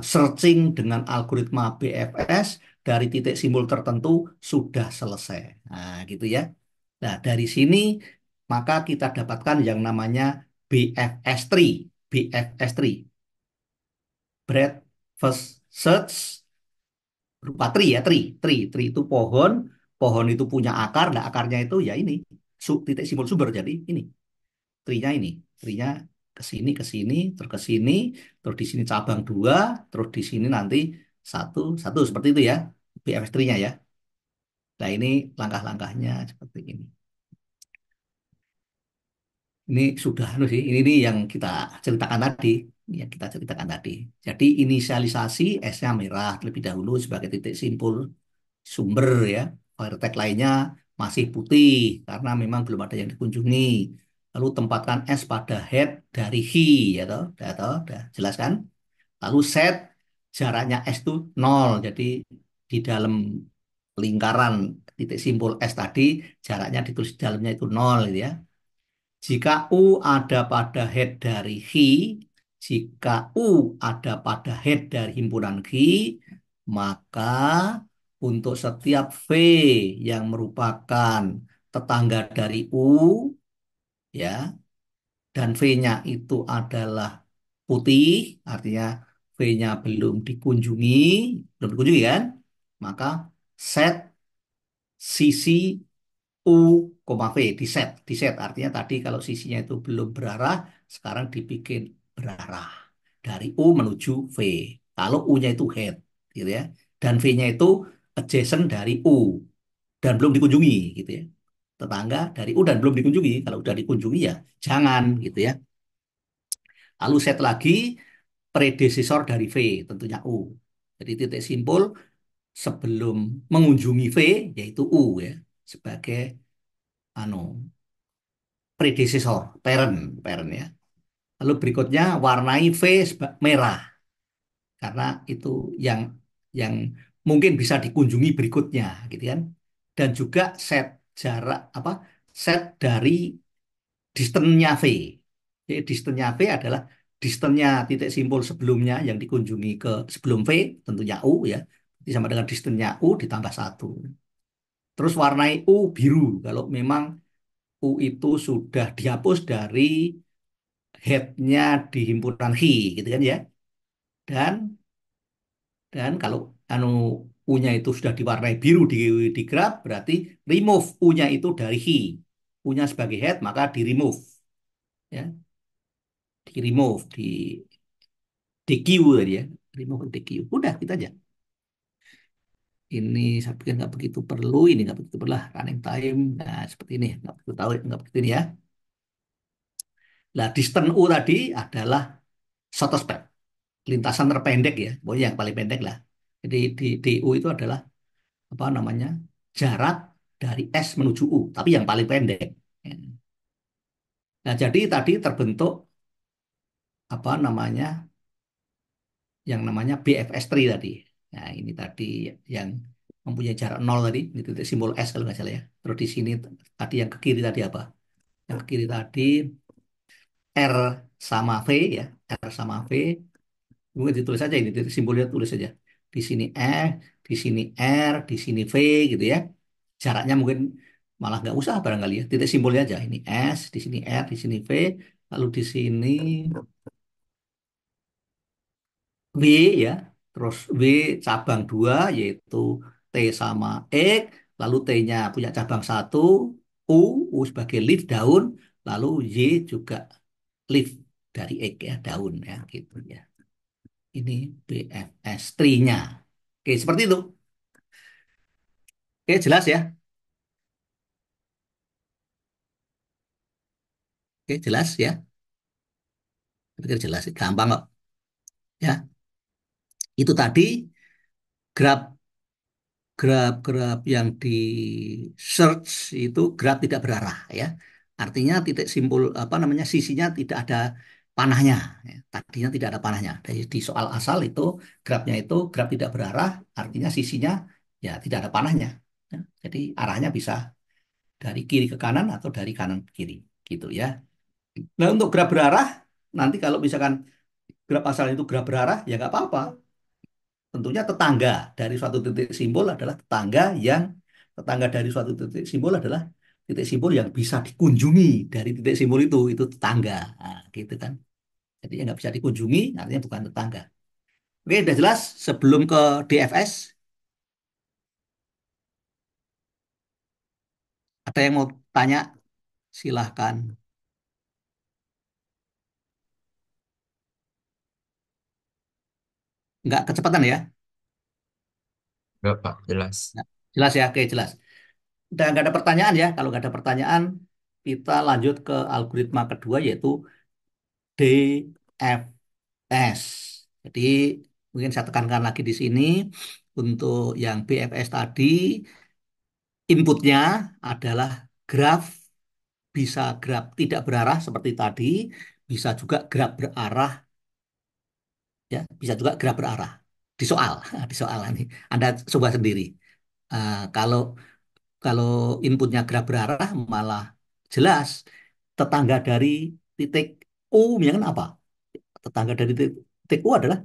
searching dengan algoritma BFS dari titik simbol tertentu sudah selesai. Nah, gitu ya. Nah, dari sini maka kita dapatkan yang namanya BFS3. BFS3. Breadth First Search berupa tree ya, tree. Tree itu pohon. Pohon itu punya akar. Nah, akarnya itu ya ini. Titik simbol sumber. Jadi ini. Tree-nya ini. Tree-nya ke sini, terus ke sini, terus di sini cabang dua, terus di sini nanti satu, satu seperti itu ya. BFS tree-nya ya. Nah, ini langkah-langkahnya seperti ini. Ini sudah anu sih, ini yang kita ceritakan tadi, yang kita ceritakan tadi. Jadi inisialisasi S-nya merah terlebih dahulu sebagai titik simpul sumber ya. Vertex lainnya masih putih karena memang belum ada yang dikunjungi. Lalu tempatkan S pada head dari Hi, ya toh, udah jelas kan? Lalu set jaraknya S itu nol, jadi di dalam lingkaran titik simpul S tadi jaraknya ditulis di dalamnya itu nol, gitu ya. Jika U ada pada head dari Hi, jika U ada pada head dari himpunan Hi, maka untuk setiap V yang merupakan tetangga dari U, ya, dan V-nya itu adalah putih, artinya V-nya belum dikunjungi kan, maka set sisi U, V di set artinya tadi kalau sisinya itu belum berarah, sekarang dibikin berarah dari U menuju V. Kalau U-nya itu head, gitu ya, dan V-nya itu adjacent dari U dan belum dikunjungi, gitu ya. Tetangga dari U dan belum dikunjungi. Kalau udah dikunjungi ya jangan, gitu ya. Lalu set lagi predesesor dari V, tentunya U. Jadi titik simpul sebelum mengunjungi V yaitu U ya sebagai anu predesesor, parent ya. Lalu berikutnya warnai V merah karena itu yang yang mungkin bisa dikunjungi berikutnya, gitu kan. Dan juga set jarak apa? Set dari distance-nya V. Jadi distance-nya V adalah distance-nya titik simpul sebelumnya yang dikunjungi ke sebelum V, tentunya U ya. Jadi sama dengan distance-nya U ditambah satu. Terus warnai U biru kalau memang U itu sudah dihapus dari head-nya di himpunan Hi, gitu kan ya. Dan kalau anu U-nya itu sudah diwarnai biru di graf, berarti remove U-nya itu dari Hi. U-nya sebagai head maka di remove ya, di remove di DQ tadi ya, remove DQ. Udah kita aja. Ini saya pikir nggak begitu perlu, ini nggak begitu perlu lah running time. Nah seperti ini nggak begitu tahu, nggak begitu ini ya. Nah, distance U tadi adalah shortest path, lintasan terpendek ya, pokoknya yang paling pendek lah. Jadi di U itu adalah apa namanya jarak dari S menuju U, tapi yang paling pendek. Ya. Nah, jadi tadi terbentuk apa namanya yang namanya BFS3 tadi. Nah, ini tadi yang mempunyai jarak nol tadi, ini titik simbol S kalau nggak salah ya. Terus di sini tadi yang ke kiri tadi apa? Yang ke kiri tadi R sama V ya, R sama V. Mungkin ditulis aja ini titik simbolnya tulis saja. Di sini di sini R, di sini V gitu ya. Jaraknya mungkin malah nggak usah barangkali ya. Titik simbolnya aja. Ini S, di sini R, di sini V, lalu di sini W ya. Terus W cabang dua yaitu T sama X, lalu T-nya punya cabang satu, U, U sebagai leaf daun, lalu Y juga leaf dari X ya, daun ya gitu ya. Ini BFS tree-nya. Oke, seperti itu. Oke, jelas ya? Oke, jelas ya? Saya pikir jelas, gampang kok. Ya, itu tadi graf graf yang di search itu graf tidak berarah ya. Artinya titik simpul apa namanya sisinya tidak ada panahnya. Ya. Tadinya tidak ada panahnya. Di soal asal itu grafnya itu graf tidak berarah, artinya sisinya ya tidak ada panahnya. Ya. Jadi arahnya bisa dari kiri ke kanan atau dari kanan ke kiri gitu ya. Nah untuk graf berarah nanti kalau misalkan graf asal itu graf berarah ya nggak apa-apa. Tentunya tetangga dari suatu titik simbol adalah tetangga dari suatu titik simbol adalah titik simbol yang bisa dikunjungi dari titik simbol itu tetangga. Nah, gitu kan. Jadi yang nggak bisa dikunjungi artinya bukan tetangga. Oke, udah jelas sebelum ke DFS ada yang mau tanya silahkan. Nggak kecepatan ya? Enggak, Pak. Jelas. Nggak. Jelas ya? Oke, jelas. Udah nggak ada pertanyaan ya? Kalau nggak ada pertanyaan, kita lanjut ke algoritma kedua yaitu DFS. Jadi mungkin saya tekankan lagi di sini untuk yang BFS tadi inputnya adalah graf, bisa graf tidak berarah seperti tadi, bisa juga graf berarah ya, bisa juga graf berarah. Di soal, di soal ini Anda coba sendiri. Kalau kalau inputnya graf berarah malah jelas tetangga dari titik U misalkan apa? Tetangga dari titik U adalah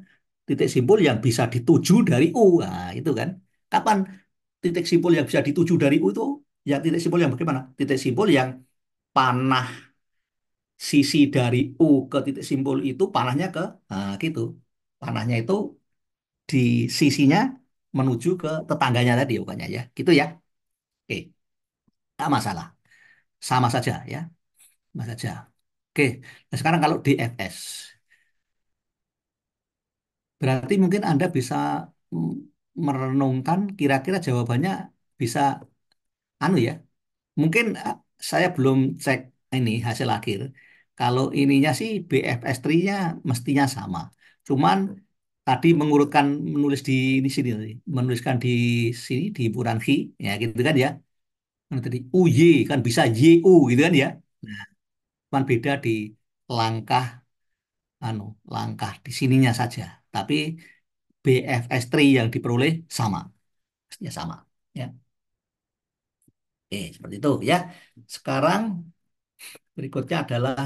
titik simpul yang bisa dituju dari U. Nah, itu kan. Kapan titik simpul yang bisa dituju dari U itu? Ya titik simpul yang bagaimana? Titik simpul yang panah sisi dari U ke titik simpul itu panahnya ke nah, gitu. Panahnya itu di sisinya menuju ke tetangganya tadi bukannya ya. Gitu ya. Oke, nggak masalah. Sama saja ya. Sama saja. Oke, nah sekarang kalau DFS. Berarti mungkin Anda bisa mm, merenungkan kira-kira jawabannya bisa anu ya. Mungkin saya belum cek ini hasil akhir. Kalau ininya sih BFS 3-nya mestinya sama. Cuman tadi mengurutkan menulis di ini sini menuliskan di sini di Buranfi ya gitu kan ya. Nah, tadi UY kan bisa YU gitu kan ya. Nah, cuman beda di langkah anu langkah di sininya saja. Tapi BFS 3 yang diperoleh sama, ya sama. Ya, seperti itu ya. Sekarang berikutnya adalah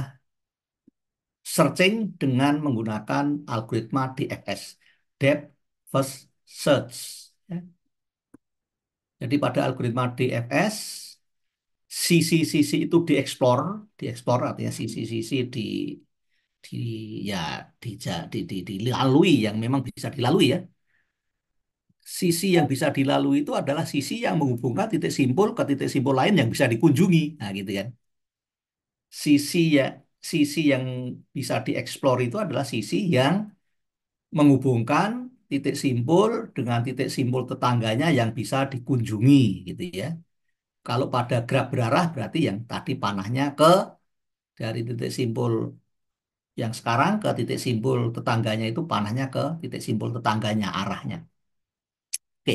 searching dengan menggunakan algoritma DFS, Depth First Search. Ya. Jadi pada algoritma DFS, sisi-sisi itu dieksplor artinya sisi-sisi di ya dilalui yang memang bisa dilalui ya. Sisi yang bisa dilalui itu adalah sisi yang menghubungkan titik simpul ke titik simpul lain yang bisa dikunjungi. Nah, gitu kan. Sisi ya, sisi yang bisa dieksplor itu adalah sisi yang menghubungkan titik simpul dengan titik simpul tetangganya yang bisa dikunjungi, gitu ya. Kalau pada graf berarah berarti yang tadi panahnya ke dari titik simpul yang sekarang ke titik simpul tetangganya itu panahnya ke titik simpul tetangganya arahnya. Oke,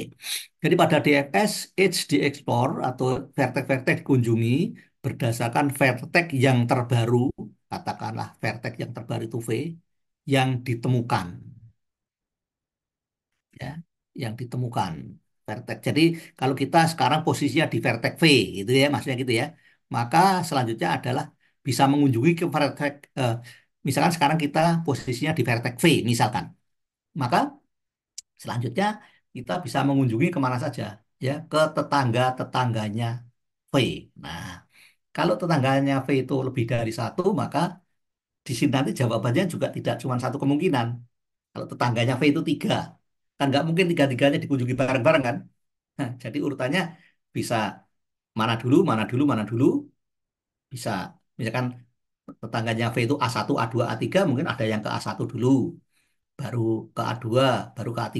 jadi pada DFS, edge dieksplor atau vertek-vertek dikunjungi berdasarkan vertek yang terbaru, katakanlah vertek yang terbaru itu V, yang ditemukan, ya, yang ditemukan vertek. Jadi kalau kita sekarang posisinya di vertek V, gitu ya, maksudnya gitu ya, maka selanjutnya adalah bisa mengunjungi ke vertek, misalkan sekarang kita posisinya di vertek V, misalkan, maka selanjutnya kita bisa mengunjungi kemana saja, ya, ke tetangga-tetangganya V. Nah, kalau tetangganya V itu lebih dari satu, maka di sini nanti jawabannya juga tidak cuma satu kemungkinan. Kalau tetangganya V itu tiga, kan nggak mungkin tiga-tiganya dikunjungi bareng-bareng kan? Nah, jadi urutannya bisa mana dulu, mana dulu, mana dulu, bisa. Misalkan tetangganya V itu A1, A2, A3, mungkin ada yang ke A1 dulu, baru ke A2, baru ke A3.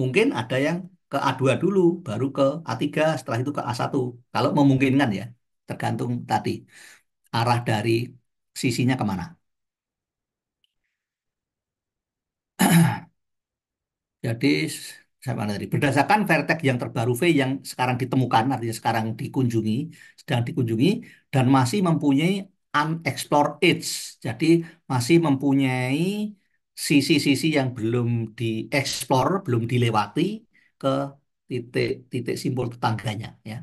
Mungkin ada yang ke A2 dulu, baru ke A3, setelah itu ke A1. Kalau memungkinkan ya, tergantung tadi arah dari sisinya kemana. Jadi saya mana tadi? Berdasarkan vertex yang terbaru V yang sekarang ditemukan, artinya sekarang dikunjungi, sedang dikunjungi, dan masih mempunyai unexplored edge. Jadi masih mempunyai sisi-sisi yang belum dieksplor, belum dilewati ke titik-titik simpul tetangganya. Ya.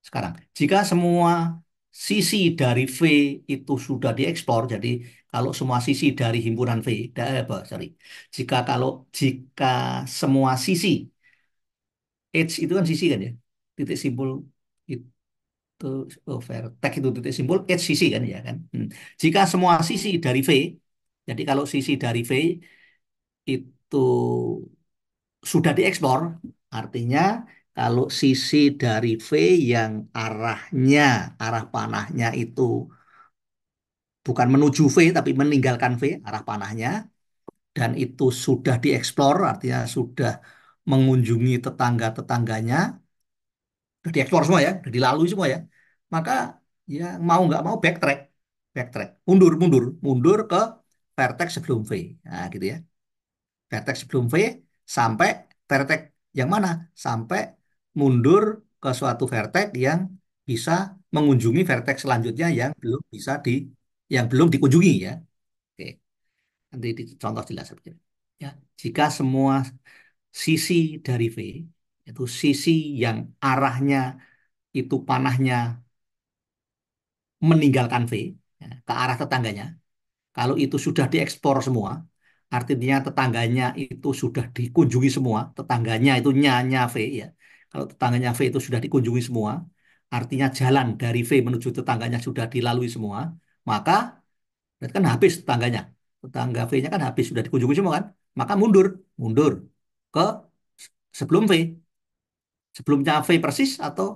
Sekarang, jika semua sisi dari V itu sudah dieksplor, jadi kalau semua sisi dari himpunan V, apa, sorry, jika semua sisi, edge itu kan sisi kan ya, titik simpul itu, vertex itu titik simpul, edge sisi kan ya kan. Jika semua sisi dari V, jadi kalau sisi dari V itu sudah dieksplor, artinya kalau sisi dari V yang arahnya, arah panahnya itu bukan menuju V tapi meninggalkan V, arah panahnya, dan itu sudah dieksplor, artinya sudah mengunjungi tetangga-tetangganya, sudah dieksplor semua ya, sudah dilalui semua ya, maka ya mau nggak mau backtrack, backtrack, mundur, mundur, mundur ke vertex sebelum V, nah gitu ya. Vertex sebelum V sampai vertex yang mana? Sampai mundur ke suatu vertex yang bisa mengunjungi vertex selanjutnya yang belum bisa yang belum dikunjungi ya. Oke, nanti contoh jelas seperti ini. Ya, jika semua sisi dari V itu sisi yang arahnya itu panahnya meninggalkan V, ya, ke arah tetangganya. Kalau itu sudah diekspor semua, artinya tetangganya itu sudah dikunjungi semua, tetangganya itu nyanya V ya. Kalau tetangganya V itu sudah dikunjungi semua, artinya jalan dari V menuju tetangganya sudah dilalui semua, maka berarti kan habis tetangganya. Tetangga V-nya kan habis, sudah dikunjungi semua kan? Maka mundur, mundur ke sebelum V. Sebelumnya V persis atau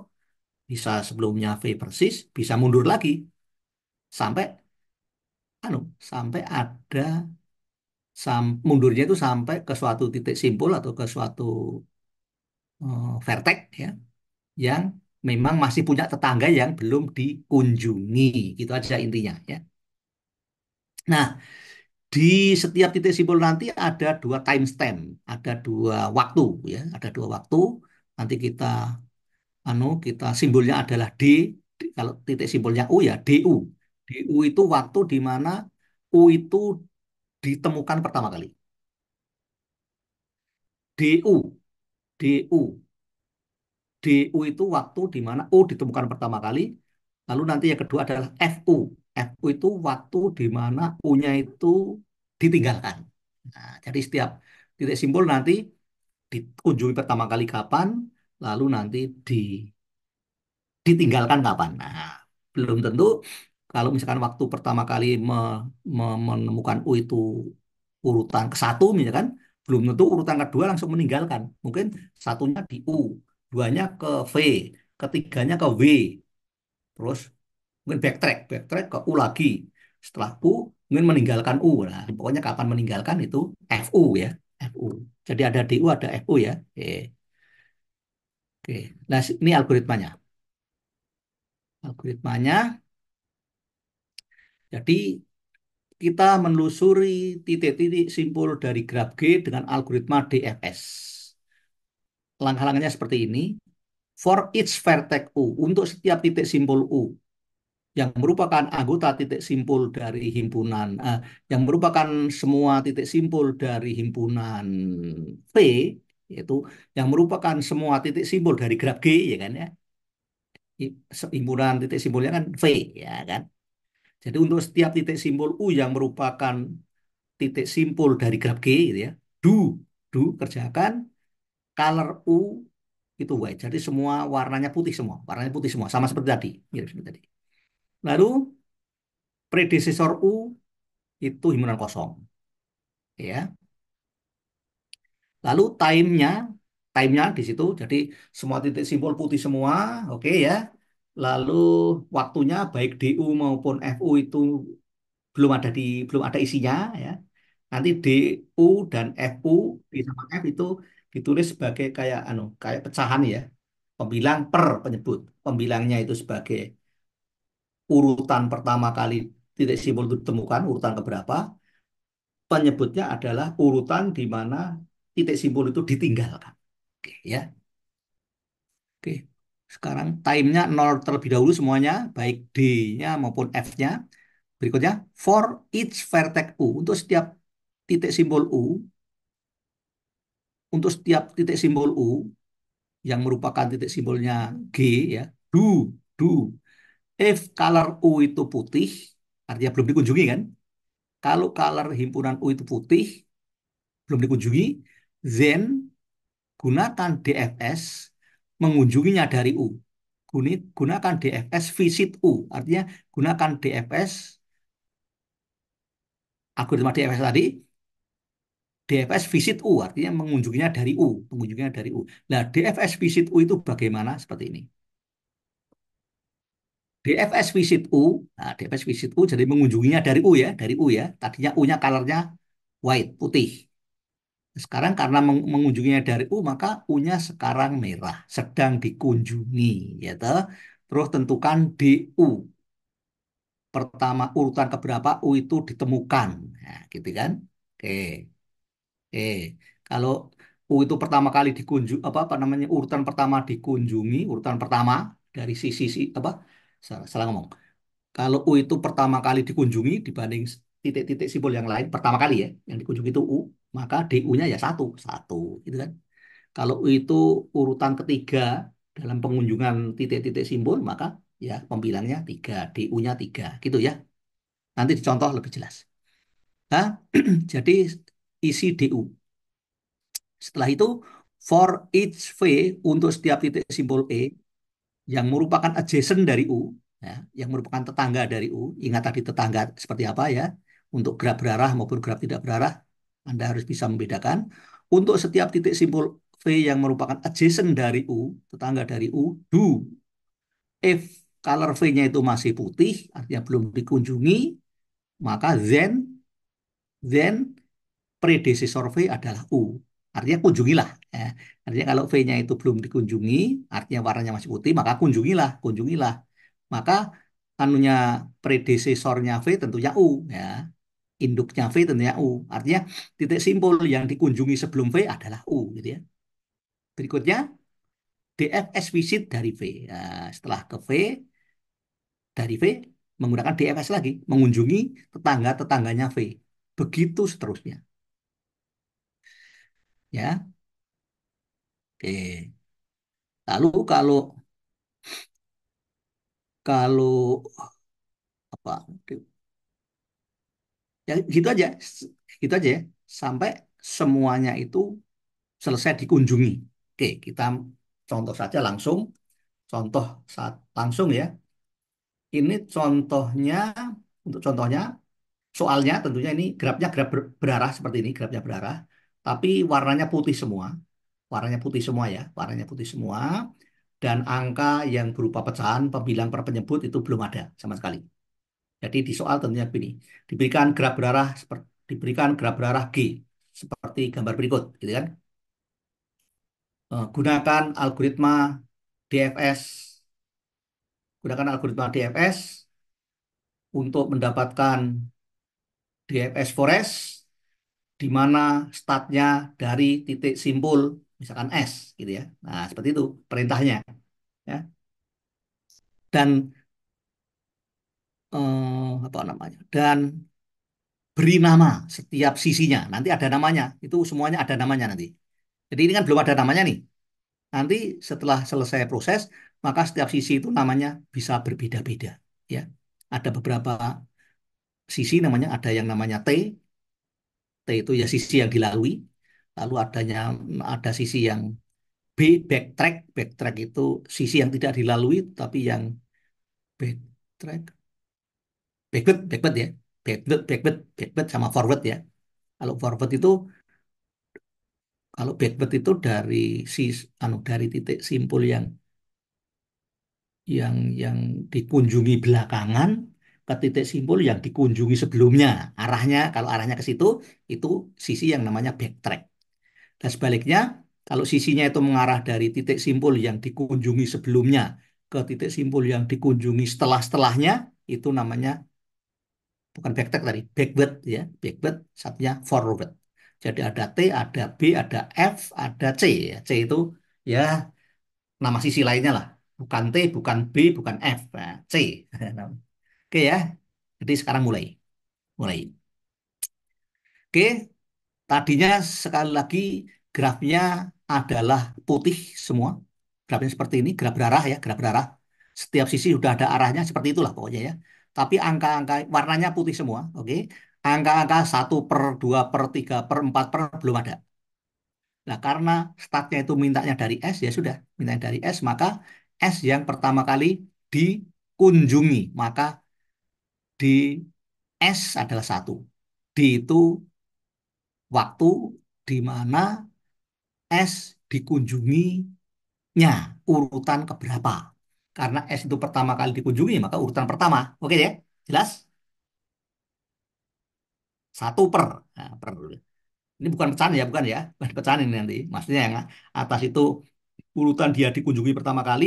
bisa sebelumnya V persis, bisa mundur lagi sampai sampai ada mundurnya itu sampai ke suatu titik simpul atau ke suatu vertex ya yang memang masih punya tetangga yang belum dikunjungi gitu aja intinya ya. Nah, di setiap titik simpul nanti ada dua timestamp, ada dua waktu ya, ada dua waktu. Nanti kita simbolnya adalah kalau titik simpulnya U ya DU. DU itu waktu di mana U itu ditemukan pertama kali. DU, DU. DU itu waktu di mana U ditemukan pertama kali. Lalu nanti yang kedua adalah FU. FU itu waktu di mana U-nya itu ditinggalkan. Nah, jadi setiap titik simpul nanti dikunjungi pertama kali kapan, lalu nanti ditinggalkan kapan. Nah, belum tentu kalau misalkan waktu pertama kali menemukan U itu urutan ke satu, misalkan, belum tentu urutan kedua langsung meninggalkan. Mungkin satunya di U, duanya ke V, ketiganya ke W, terus mungkin backtrack, backtrack ke U lagi. Setelah U, mungkin meninggalkan U. Nah, pokoknya kapan meninggalkan itu FU ya, FU. Jadi ada DU, ada FU ya. Oke. Oke. Nah, ini algoritmanya. Algoritmanya Jadi kita menelusuri titik-titik simpul dari graf G dengan algoritma DFS. Langkah-langkahnya seperti ini. For each vertex U, untuk setiap titik simpul U yang merupakan anggota titik simpul dari himpunan, yang merupakan semua titik simpul dari himpunan V, yaitu yang merupakan semua titik simpul dari graf G, ya kan ya. Himpunan titik simpulnya kan V, ya kan. Jadi untuk setiap titik simpul U yang merupakan titik simpul dari graf G, gitu ya, do, kerjakan color U itu white. Jadi semua warnanya putih semua, sama seperti tadi, mirip seperti tadi. Lalu predesesor U itu himpunan kosong, ya. Lalu timenya di situ, jadi semua titik simpul putih semua, oke ya. Lalu waktunya baik DU maupun FU itu belum ada isinya, ya. Nanti DU dan FU D sama F itu ditulis sebagai kayak pecahan ya. Pembilang per penyebut. Pembilangnya itu sebagai urutan pertama kali titik simpul itu ditemukan, urutan keberapa. Penyebutnya adalah urutan di mana titik simpul itu ditinggalkan. Oke, ya. Oke. Sekarang timenya 0 terlebih dahulu semuanya, baik D-nya maupun F-nya. Berikutnya, for each vertex U, titik simpul U, untuk setiap titik simpul U yang merupakan titik simbolnya G, ya, do, do. If color U itu putih, artinya belum dikunjungi kan? Kalau color himpunan U itu putih, belum dikunjungi, then gunakan DFS mengunjunginya dari U. Gunakan DFS visit U, artinya gunakan DFS, algoritma DFS tadi, DFS visit U, artinya mengunjunginya dari U, mengunjunginya dari U. Nah, DFS visit U itu bagaimana? Seperti ini. DFS visit U, nah, DFS visit U jadi mengunjunginya dari U ya, dari U ya. Tadinya U-nya colornya white, putih. Sekarang karena mengunjunginya dari U, maka U-nya sekarang merah, sedang dikunjungi, ya toh. Terus tentukan DU. Pertama urutan keberapa U itu ditemukan. Nah, gitu kan? Oke. Oke. Kalau U itu pertama kali apa namanya urutan pertama dikunjungi, urutan pertama dari sisi apa? Salah ngomong. Kalau U itu pertama kali dikunjungi dibanding titik-titik simpul yang lain, pertama kali ya, yang dikunjungi itu U, maka DU-nya ya satu, satu, gitu kan. Kalau U itu urutan ketiga dalam pengunjungan titik-titik simpul, maka ya pembilangnya tiga, DU-nya tiga, gitu ya. Nanti dicontoh lebih jelas. Nah, jadi isi DU. Setelah itu, for each V untuk setiap titik simpul E yang merupakan adjacent dari U, ya, yang merupakan tetangga dari U. Ingat tadi tetangga seperti apa ya? Untuk graf berarah maupun graf tidak berarah, Anda harus bisa membedakan. Untuk setiap titik simpul V yang merupakan adjacent dari U, tetangga dari U, do if color V-nya itu masih putih, artinya belum dikunjungi, maka then predecessor V adalah U. Artinya kunjungilah. Ya. Artinya kalau V-nya itu belum dikunjungi, artinya warnanya masih putih, maka kunjungilah, kunjungilah. Maka anunya predesesornya V tentunya U. Ya. Induknya V tentunya U. Artinya titik simpul yang dikunjungi sebelum V adalah U. Gitu ya. Berikutnya DFS visit dari V. Nah, setelah ke V, dari V menggunakan DFS lagi, mengunjungi tetangga-tetangganya V. Begitu seterusnya. Ya, oke. Lalu kalau kalau apa ya gitu aja ya, sampai semuanya itu selesai dikunjungi. Oke, kita contoh saja langsung, contoh langsung ya. Ini contohnya, untuk contohnya, soalnya tentunya ini graf berarah seperti ini, grafnya berarah, tapi warnanya putih semua, warnanya putih semua ya, warnanya putih semua, dan angka yang berupa pecahan, pembilang per penyebut itu belum ada sama sekali. Jadi di soal tentunya begini, diberikan graf berarah G seperti gambar berikut, gitu kan? Gunakan DFS, gunakan algoritma DFS untuk mendapatkan DFS forest di mana startnya dari titik simpul misalkan S gitu ya. Nah, seperti itu perintahnya ya. Dan apa namanya? Dan beri nama setiap sisinya. Nanti ada namanya. Itu semuanya ada namanya nanti. Jadi ini kan belum ada namanya nih. Nanti setelah selesai proses, maka setiap sisi itu namanya bisa berbeda-beda ya. Ada beberapa sisi namanya ada yang namanya T. T itu ya sisi yang dilalui. Lalu ada sisi yang B, backtrack. Backtrack itu sisi yang tidak dilalui, tapi yang backtrack, backward ya. Backward sama forward ya. Kalau forward itu, kalau backward itu dari dari titik simpul yang dikunjungi belakangan ke titik simpul yang dikunjungi sebelumnya. Kalau arahnya ke situ, itu sisi yang namanya backtrack. Dan sebaliknya, kalau sisinya itu mengarah dari titik simpul yang dikunjungi sebelumnya ke titik simpul yang dikunjungi setelah-setelahnya, itu namanya bukan backtrack tadi, backward ya, backward satunya forward. Jadi ada T, ada B, ada F, ada C ya. C itu ya nama sisi lainnya lah. Bukan T, bukan B, bukan F, nah, C. Oke ya. Jadi sekarang mulai, mulai. Oke, tadinya sekali lagi grafnya adalah putih semua. Grafnya seperti ini, graf berarah ya, graf berarah. Setiap sisi sudah ada arahnya seperti itulah pokoknya ya. Tapi angka-angka warnanya putih semua, oke. Angka-angka 1/2/3/4 belum ada. Nah, karena startnya itu mintanya dari S, ya sudah, mintanya dari S, maka S yang pertama kali dikunjungi, maka di S adalah satu. D itu waktu di mana S dikunjunginya, urutan keberapa. Karena S itu pertama kali dikunjungi, maka urutan pertama. Oke ya, jelas? Satu per. Nah, per. Ini bukan pecahan ya, bukan ya. Bukan pecahan ini nanti. Maksudnya yang atas itu urutan dia dikunjungi pertama kali,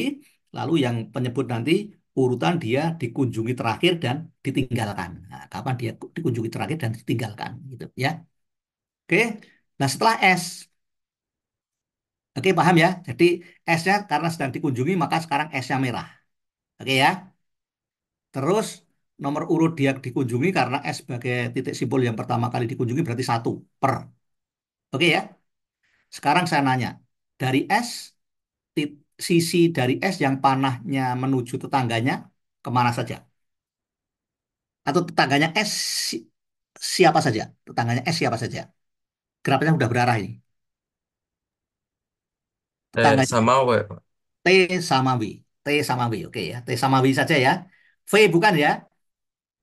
lalu yang penyebut nanti urutan dia dikunjungi terakhir dan ditinggalkan. Nah, kapan dia dikunjungi terakhir dan ditinggalkan, gitu ya. Oke. Nah, setelah S, oke paham ya. Jadi S-nya karena sedang dikunjungi, maka sekarang S-nya merah. Oke ya. Terus nomor urut dia dikunjungi karena S sebagai titik simpul yang pertama kali dikunjungi berarti satu per. Oke ya. Sekarang saya nanya, dari S, sisi dari S yang panahnya menuju tetangganya kemana saja? Atau tetangganya S siapa saja? Tetangganya S siapa saja? Grafnya udah berarah ini. Tetangganya Sama apa ya, Pak? T sama W. T sama W, oke ya. T sama W saja ya. V bukan ya.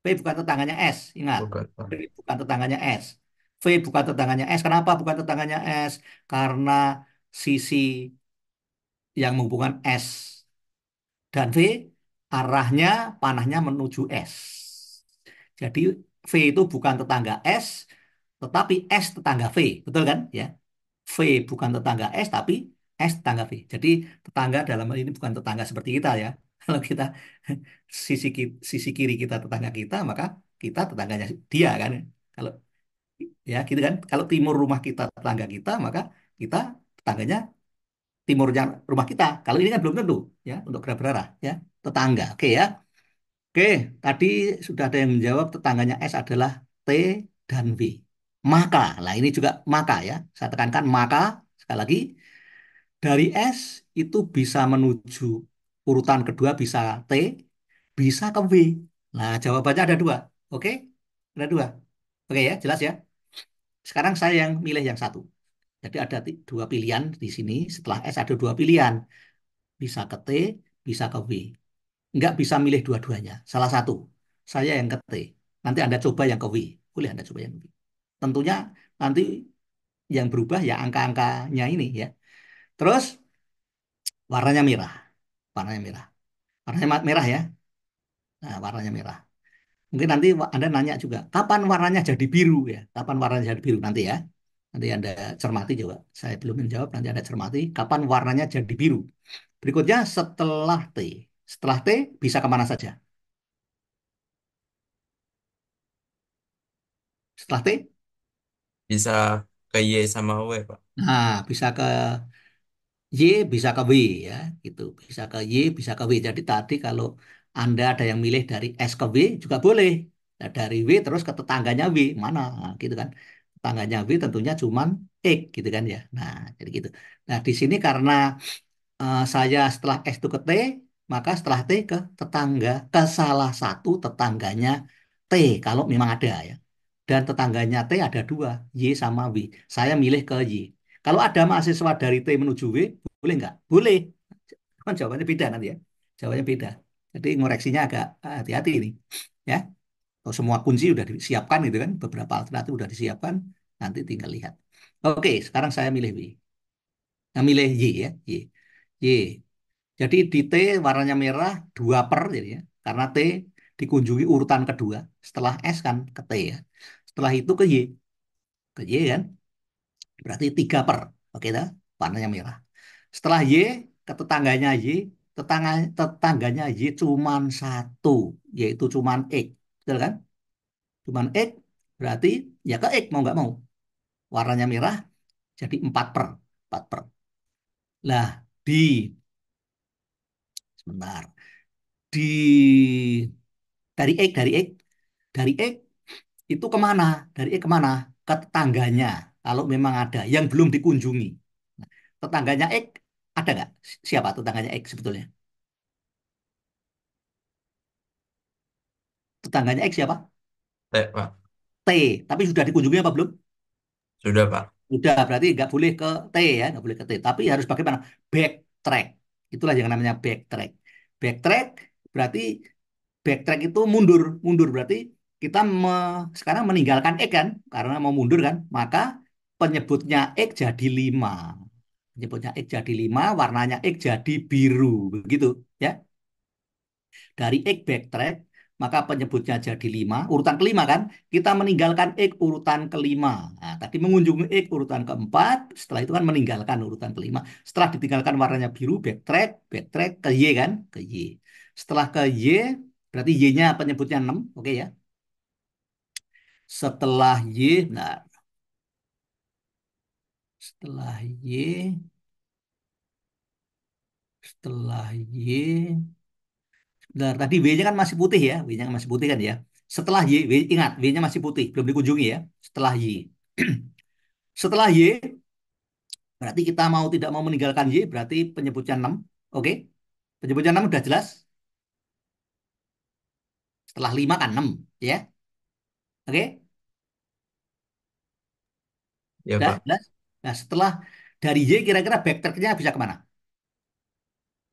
V bukan tetangganya S. Ingat, Bukan, V Pak. bukan tetangganya S. V bukan tetangganya S. Kenapa bukan tetangganya S? Karena sisi yang menghubungkan S dan V arahnya panahnya menuju S. Jadi V itu bukan tetangga S, tetapi S tetangga V. Betul kan? Ya. V bukan tetangga S, tapi S tetangga V. Jadi tetangga dalam hal ini bukan tetangga seperti kita ya. Kalau kita sisi kiri kita tetangga kita, maka kita tetangganya dia kan. Kalau ya gitu kan. Kalau timur rumah kita tetangga kita, maka kita tetangganya timurnya rumah kita. Kalau ini kan belum tentu ya untuk gerak berarah ya. Tetangga. Oke ya. Oke, tadi sudah ada yang menjawab tetangganya S adalah T dan V. Maka, lah ini juga maka ya. Saya tekankan maka, sekali lagi, dari S itu bisa menuju urutan kedua bisa T, bisa ke V. Nah, jawabannya ada dua. Oke? Ada dua. Oke ya, jelas ya. Sekarang saya yang milih yang satu. Jadi ada dua pilihan di sini. Setelah S ada dua pilihan. Bisa ke T, bisa ke V. Nggak bisa milih dua-duanya. Salah satu. Saya yang ke T. Nanti Anda coba yang ke V. Boleh Anda coba yang ke V. Tentunya nanti yang berubah ya angka-angkanya ini ya. Terus warnanya merah. Warnanya merah. Warnanya merah ya. Nah, warnanya merah. Mungkin nanti Anda nanya juga, kapan warnanya jadi biru ya? Kapan warnanya jadi biru nanti ya? Nanti Anda cermati juga. Saya belum menjawab, nanti Anda cermati. Kapan warnanya jadi biru? Berikutnya setelah T. Setelah T bisa kemana saja? Setelah T, Bisa ke Y sama W, Pak. nah bisa ke Y, bisa ke W ya, gitu. Bisa ke Y, bisa ke W. Jadi tadi kalau Anda ada yang milih dari S ke W juga boleh. Nah, dari W terus ke tetangganya W, mana? Nah, gitu kan. Tetangganya W tentunya cuman X gitu kan ya. Nah, jadi gitu. Nah, di sini karena saya setelah S itu ke T, maka setelah T ke tetangga, ke salah satu tetangganya T, kalau memang ada ya. Dan tetangganya T ada dua, Y sama W. Saya milih ke Y. Kalau ada mahasiswa dari T menuju W, boleh nggak? Boleh. Kan jawabannya beda nanti ya. Jawabannya beda. Jadi ngoreksinya agak hati-hati ini. Ya, kalau semua kunci udah disiapkan gitu kan, beberapa alternatif udah disiapkan, nanti tinggal lihat. Oke, sekarang saya milih W. Nah, milih Y ya, Y. Y. Jadi di T warnanya merah 2 per jadi ya. Karena T dikunjungi urutan kedua. Setelah S kan ke T ya. Setelah itu ke Y. Ke Y kan. Berarti 3 per. Oke dah. Warnanya merah. Setelah Y ke tetangganya Y. Tetangganya Y cuman satu. Yaitu cuman X. Betul kan? Cuman X. Berarti ya ke X mau nggak mau. Warnanya merah jadi 4 per. 4 per. Lah di sebentar. Di dari X itu kemana? Dari X kemana? Ke tetangganya. Kalau memang ada yang belum dikunjungi. Nah, tetangganya X ada nggak? Siapa tetangganya X sebetulnya? Tetangganya X siapa? T, Pak. T. Tapi sudah dikunjungi apa belum? Sudah, Pak. Udah, berarti nggak boleh ke T ya, nggak boleh ke T. Tapi harus bagaimana? Backtrack. Itulah yang namanya backtrack. Backtrack berarti backtrack itu mundur. Mundur berarti kita sekarang meninggalkan X kan, karena mau mundur kan, maka penyebutnya X jadi 5. Penyebutnya X jadi 5, warnanya X jadi biru. Begitu ya. Dari X backtrack, maka penyebutnya jadi 5. Urutan kelima kan, kita meninggalkan X urutan kelima. Nah, tadi mengunjungi X urutan keempat, setelah itu kan meninggalkan urutan kelima. Setelah ditinggalkan warnanya biru, backtrack, backtrack ke Y kan, ke Y. Setelah ke Y, berarti Y-nya penyebutnya 6, oke ya. Setelah Y, nah, setelah Y, setelah Y, nah, tadi W-nya kan masih putih ya, W-nya masih putih kan ya. Setelah Y, ingat W-nya masih putih, belum dikunjungi ya. Setelah Y. Setelah Y, berarti kita mau tidak mau meninggalkan Y, berarti penyebutnya 6. Oke. Penyebutnya 6 udah jelas. Setelah 5 kan 6, ya. Oke. Ya, Udah Pak. jelas. Nah, setelah dari Y kira-kira backtracknya bisa kemana?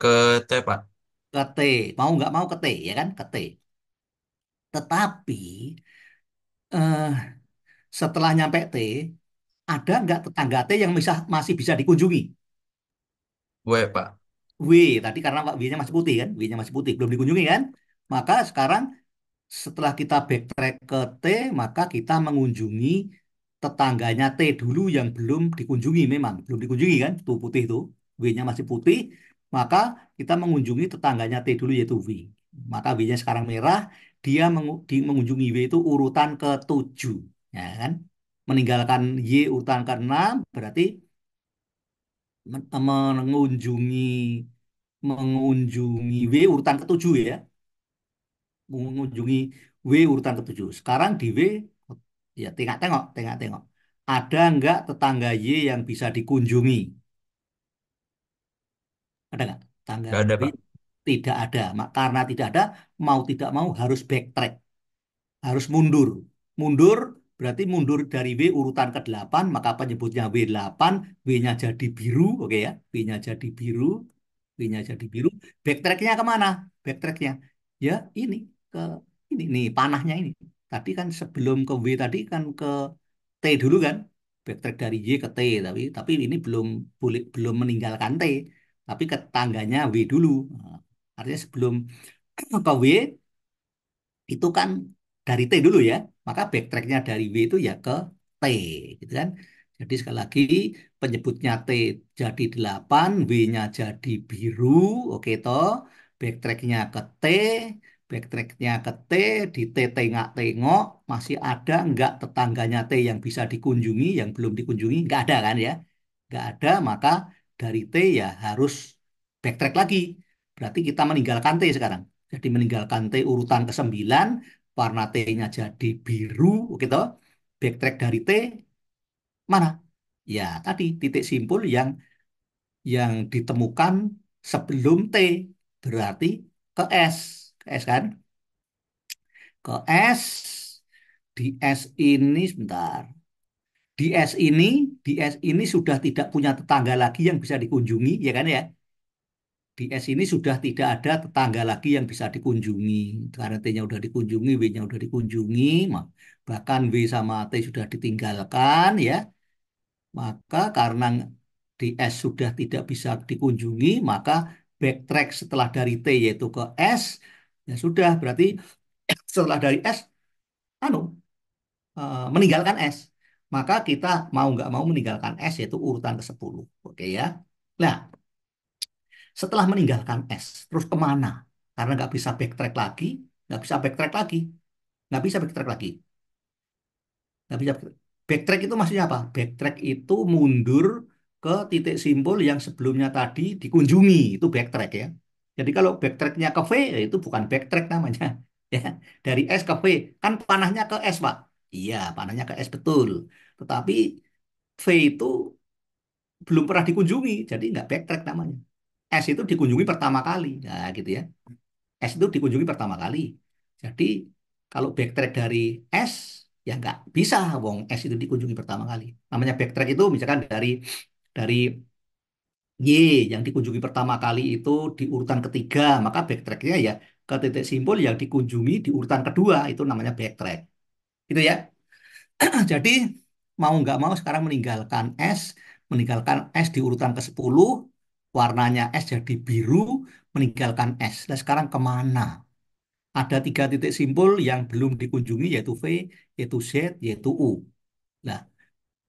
Ke T, Pak. Ke T. Mau nggak mau ke T, ya kan? Ke T. Tetapi eh, setelah nyampe T, ada nggak tetangga T yang masih bisa dikunjungi? W, Pak. W, tadi karena W-nya masih putih kan? W-nya masih putih, belum dikunjungi kan? Maka sekarang setelah kita backtrack ke T, maka kita mengunjungi tetangganya T dulu yang belum dikunjungi memang. Belum dikunjungi kan? Tuh putih tuh. W-nya masih putih. Maka kita mengunjungi tetangganya T dulu yaitu W. Maka W-nya sekarang merah. Dia mengunjungi W itu urutan ke-7. Ya kan? Meninggalkan Y urutan ke-6 berarti mengunjungi mengunjungi W urutan ke-7 ya. Mengunjungi W urutan ke-7. Sekarang di W, ya tengok-tengok, tengok-tengok. Ada nggak tetangga Y yang bisa dikunjungi? Ada nggak? Tetangga Nggak ada, W Pak. tidak ada. Karena tidak ada, mau tidak mau harus backtrack, harus mundur. Mundur berarti mundur dari W urutan ke-8, maka penyebutnya W8, W-nya jadi biru, oke ya. W-nya jadi biru, W-nya jadi biru. Backtracknya kemana? Backtracknya, ya ini, ke ini, nih panahnya ini. Tadi kan sebelum ke W tadi kan ke T dulu kan. Backtrack dari Y ke T, tapi ini belum meninggalkan T, tapi ke tangganya W dulu. Nah, artinya sebelum ke W itu kan dari T dulu ya, maka backtracknya dari W itu ya ke T, gitu kan. Jadi sekali lagi penyebutnya T jadi 8, W-nya jadi biru, oke toh. Backtracknya ke T, backtracknya ke T, di T tengok-tengok, masih ada nggak tetangganya T yang bisa dikunjungi, yang belum dikunjungi, nggak ada kan ya? Nggak ada, maka dari T ya harus backtrack lagi. Berarti kita meninggalkan T sekarang. Jadi meninggalkan T urutan ke-9, warna T-nya jadi biru, gitu. Backtrack dari T, mana? Ya, tadi titik simpul yang ditemukan sebelum T. Berarti ke S. Ke S kan? Ke S. Di S ini, sebentar. Di S ini sudah tidak punya tetangga lagi yang bisa dikunjungi, ya kan ya? Di S ini sudah tidak ada tetangga lagi yang bisa dikunjungi. Karena T-nya udah dikunjungi, W-nya udah dikunjungi, bahkan W sama T sudah ditinggalkan, ya. Maka karena di S sudah tidak bisa dikunjungi, maka backtrack setelah dari T yaitu ke S, ya sudah, berarti setelah dari S, anu, meninggalkan S. Maka kita mau nggak mau meninggalkan S yaitu urutan ke-10. Oke ya. Nah, setelah meninggalkan S, terus kemana? Karena nggak bisa backtrack lagi, nggak bisa backtrack lagi, nggak bisa backtrack lagi. Nggak bisa backtrack itu maksudnya apa? Backtrack itu mundur ke titik simpul yang sebelumnya tadi dikunjungi, itu backtrack ya. Jadi kalau backtracknya ke V, ya itu bukan backtrack namanya. Ya, dari S ke V, kan panahnya ke S, Pak. Iya, panahnya ke S betul. Tetapi V itu belum pernah dikunjungi, jadi nggak backtrack namanya. S itu dikunjungi pertama kali, nah gitu ya. S itu dikunjungi pertama kali. Jadi kalau backtrack dari S ya nggak bisa, wong S itu dikunjungi pertama kali. Namanya backtrack itu misalkan dari Y yang dikunjungi pertama kali itu di urutan ketiga, maka backtracknya ya ke titik simpul yang dikunjungi di urutan kedua, itu namanya backtrack. Gitu ya. Jadi mau nggak mau sekarang meninggalkan S di urutan ke-10, warnanya S jadi biru, meninggalkan S. Nah sekarang kemana? Ada 3 titik simpul yang belum dikunjungi yaitu V, yaitu Z, yaitu U. Nah,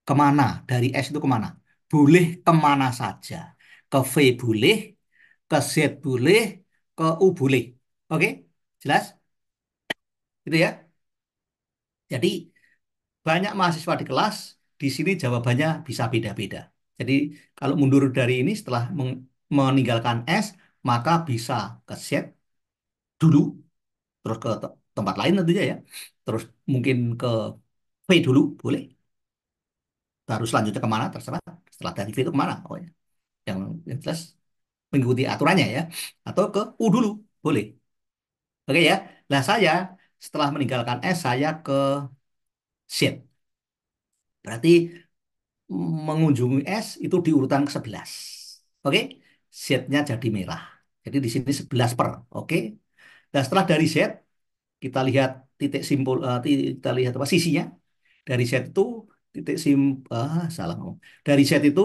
kemana? Dari S itu kemana? Boleh kemana saja. Ke V boleh, ke Z boleh, ke U boleh. Oke? Jelas? Gitu ya. Jadi banyak mahasiswa di kelas, di sini jawabannya bisa beda-beda. Jadi kalau mundur dari ini setelah meninggalkan S, maka bisa ke Z dulu, terus ke tempat lain tentunya ya. Terus mungkin ke V dulu, boleh. Baru selanjutnya kemana, terserah. Setelah dari V itu kemana? Oh ya, yang jelas mengikuti aturannya ya. Atau ke U dulu, boleh. Oke ya. Nah saya setelah meninggalkan S, saya ke Z. Berarti mengunjungi S itu di urutan ke-11. Oke, Z-nya jadi merah. Jadi di sini 11 per. Oke. Nah, setelah dari Z, kita lihat titik simpul, kita lihat apa sisinya. Dari Z itu salah ngomong. Dari Z itu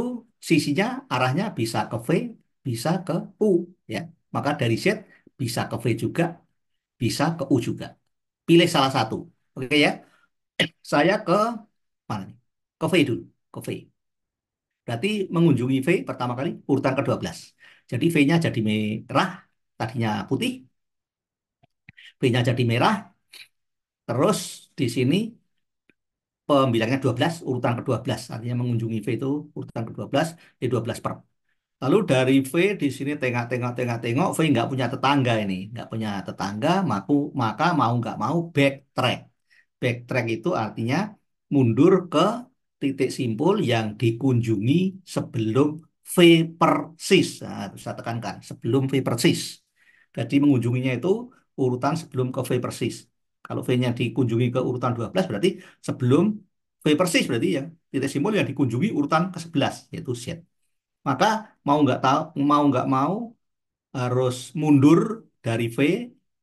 sisinya arahnya bisa ke V, bisa ke U, ya. Maka dari Z bisa ke V juga, bisa ke U juga. Pilih salah satu. Oke ya. Saya ke mana nih? Ke V dulu, ke V. Berarti mengunjungi V pertama kali urutan ke-12. Jadi V-nya jadi merah, tadinya putih, V-nya jadi merah, terus di sini pembilangnya 12, urutan ke-12. Artinya mengunjungi V itu urutan ke-12, di 12 per. Lalu dari V di sini tengok-tengok, V nggak punya tetangga ini. Nggak punya tetangga, maka mau nggak mau backtrack. Backtrack itu artinya mundur ke titik simpul yang dikunjungi sebelum V persis. Nah, harus saya tekankan, sebelum V persis. Jadi mengunjunginya itu urutan sebelum ke V persis. Kalau V-nya dikunjungi ke urutan 12 berarti sebelum V persis berarti ya titik simpul yang dikunjungi urutan ke-11 yaitu Z. Maka mau nggak mau harus mundur dari V,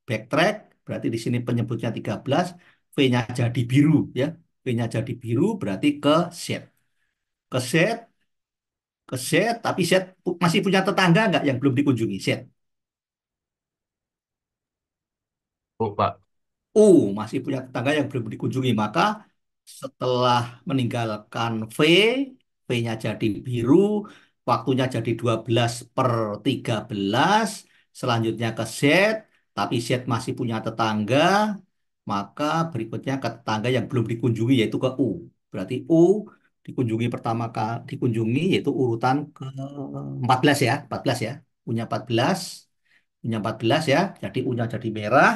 backtrack, berarti di sini penyebutnya 13, V-nya jadi biru ya. V-nya jadi biru berarti ke Z. Ke Z, ke Z, tapi Z masih punya tetangga nggak yang belum dikunjungi? Z. Oh, Pak. Masih punya tetangga yang belum dikunjungi. Maka setelah meninggalkan V, V-nya jadi biru, waktunya jadi 12 per 13, selanjutnya ke Z, tapi Z masih punya tetangga, maka berikutnya ke tetangga yang belum dikunjungi yaitu ke U. Berarti U dikunjungi pertama kali dikunjungi yaitu urutan ke 14 ya, 14 ya. Punya 14, punya 14 ya. Jadi U-nya jadi merah,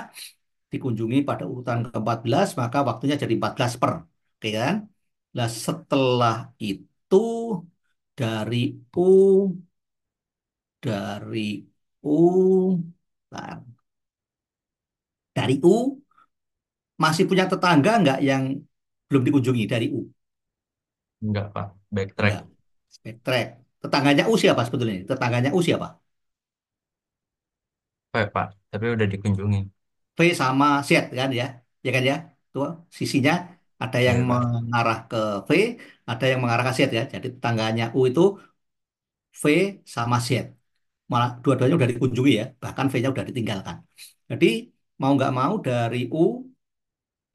dikunjungi pada urutan ke-14, maka waktunya jadi 14 per. Oke kan? Nah, setelah itu dari U dari U Bentar. Dari U masih punya tetangga nggak yang belum dikunjungi dari U? Enggak, Pak. Backtrack. Nggak. Backtrack. Tetangganya U siapa sebetulnya? Tetangganya U siapa? V, Pak. Tapi udah dikunjungi. V sama Z kan ya? Ya kan ya? Tuh sisinya ada yang Iya, Pak. mengarah ke V, ada yang mengarah ke Z ya. Jadi tetangganya U itu V sama Z. Malah dua-duanya udah dikunjungi ya. Bahkan V-nya udah ditinggalkan. Jadi mau nggak mau dari U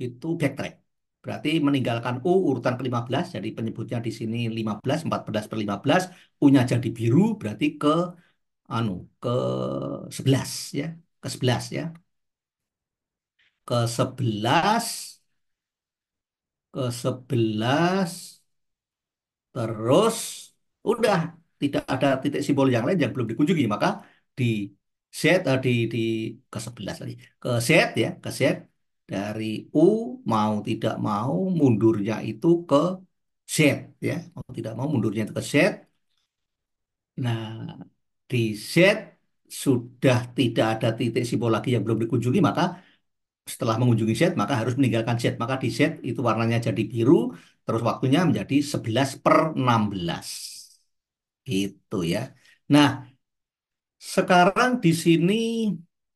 itu backtrack. Berarti meninggalkan U urutan ke-15, jadi penyebutnya di sini 15, 14 per 15, U-nya jadi biru, berarti ke anu ke 11 ya, ke 11 ya. Ke 11, ke 11, terus udah tidak ada titik simbol yang lain yang belum dikunjungi, maka di di ke 11 tadi. Ke Z ya, ke Z dari U mau tidak mau mundurnya itu ke Z ya, mau tidak mau mundurnya itu ke Z. Nah, di Z sudah tidak ada titik simbol lagi yang belum dikunjungi, maka setelah mengunjungi Z maka harus meninggalkan Z. Maka di Z itu warnanya jadi biru, terus waktunya menjadi 11 per 16. Gitu ya. Nah, sekarang di sini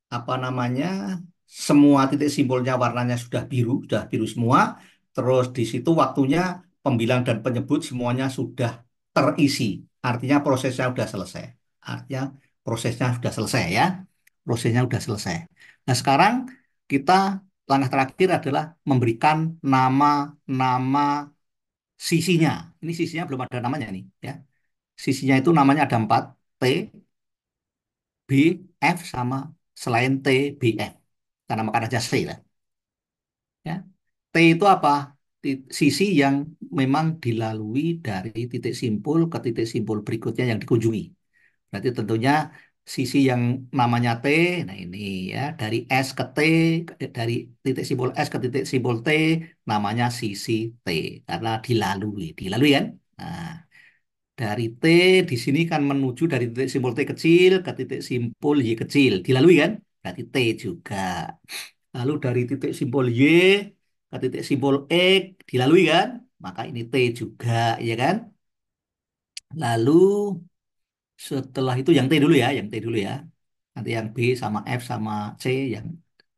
apa namanya? Semua titik simbolnya warnanya sudah biru semua. Terus di situ waktunya pembilang dan penyebut semuanya sudah terisi. Artinya prosesnya sudah selesai. Artinya prosesnya sudah selesai ya. Prosesnya sudah selesai. Nah, sekarang kita langkah terakhir adalah memberikan nama-nama sisinya. Ini sisinya belum ada namanya nih ya. Sisinya itu namanya ada 4, T, B, F, sama selain T, B, F. Kita namakan aja C lah. Ya. T itu apa? Sisi yang memang dilalui dari titik simpul ke titik simpul berikutnya yang dikunjungi. Berarti tentunya sisi yang namanya T, nah ini ya, dari S ke T, dari titik simpul S ke titik simpul T, namanya sisi T. Karena dilalui. Dilalui kan? Nah, dari T di sini kan menuju dari titik simpul T kecil ke titik simpul Y kecil. Dilalui kan? Berarti T juga. Lalu dari titik simpul Y ke titik simpul X dilalui kan? Maka ini T juga, ya kan? Lalu setelah itu yang T dulu ya, yang T dulu ya. Nanti yang B sama F sama C yang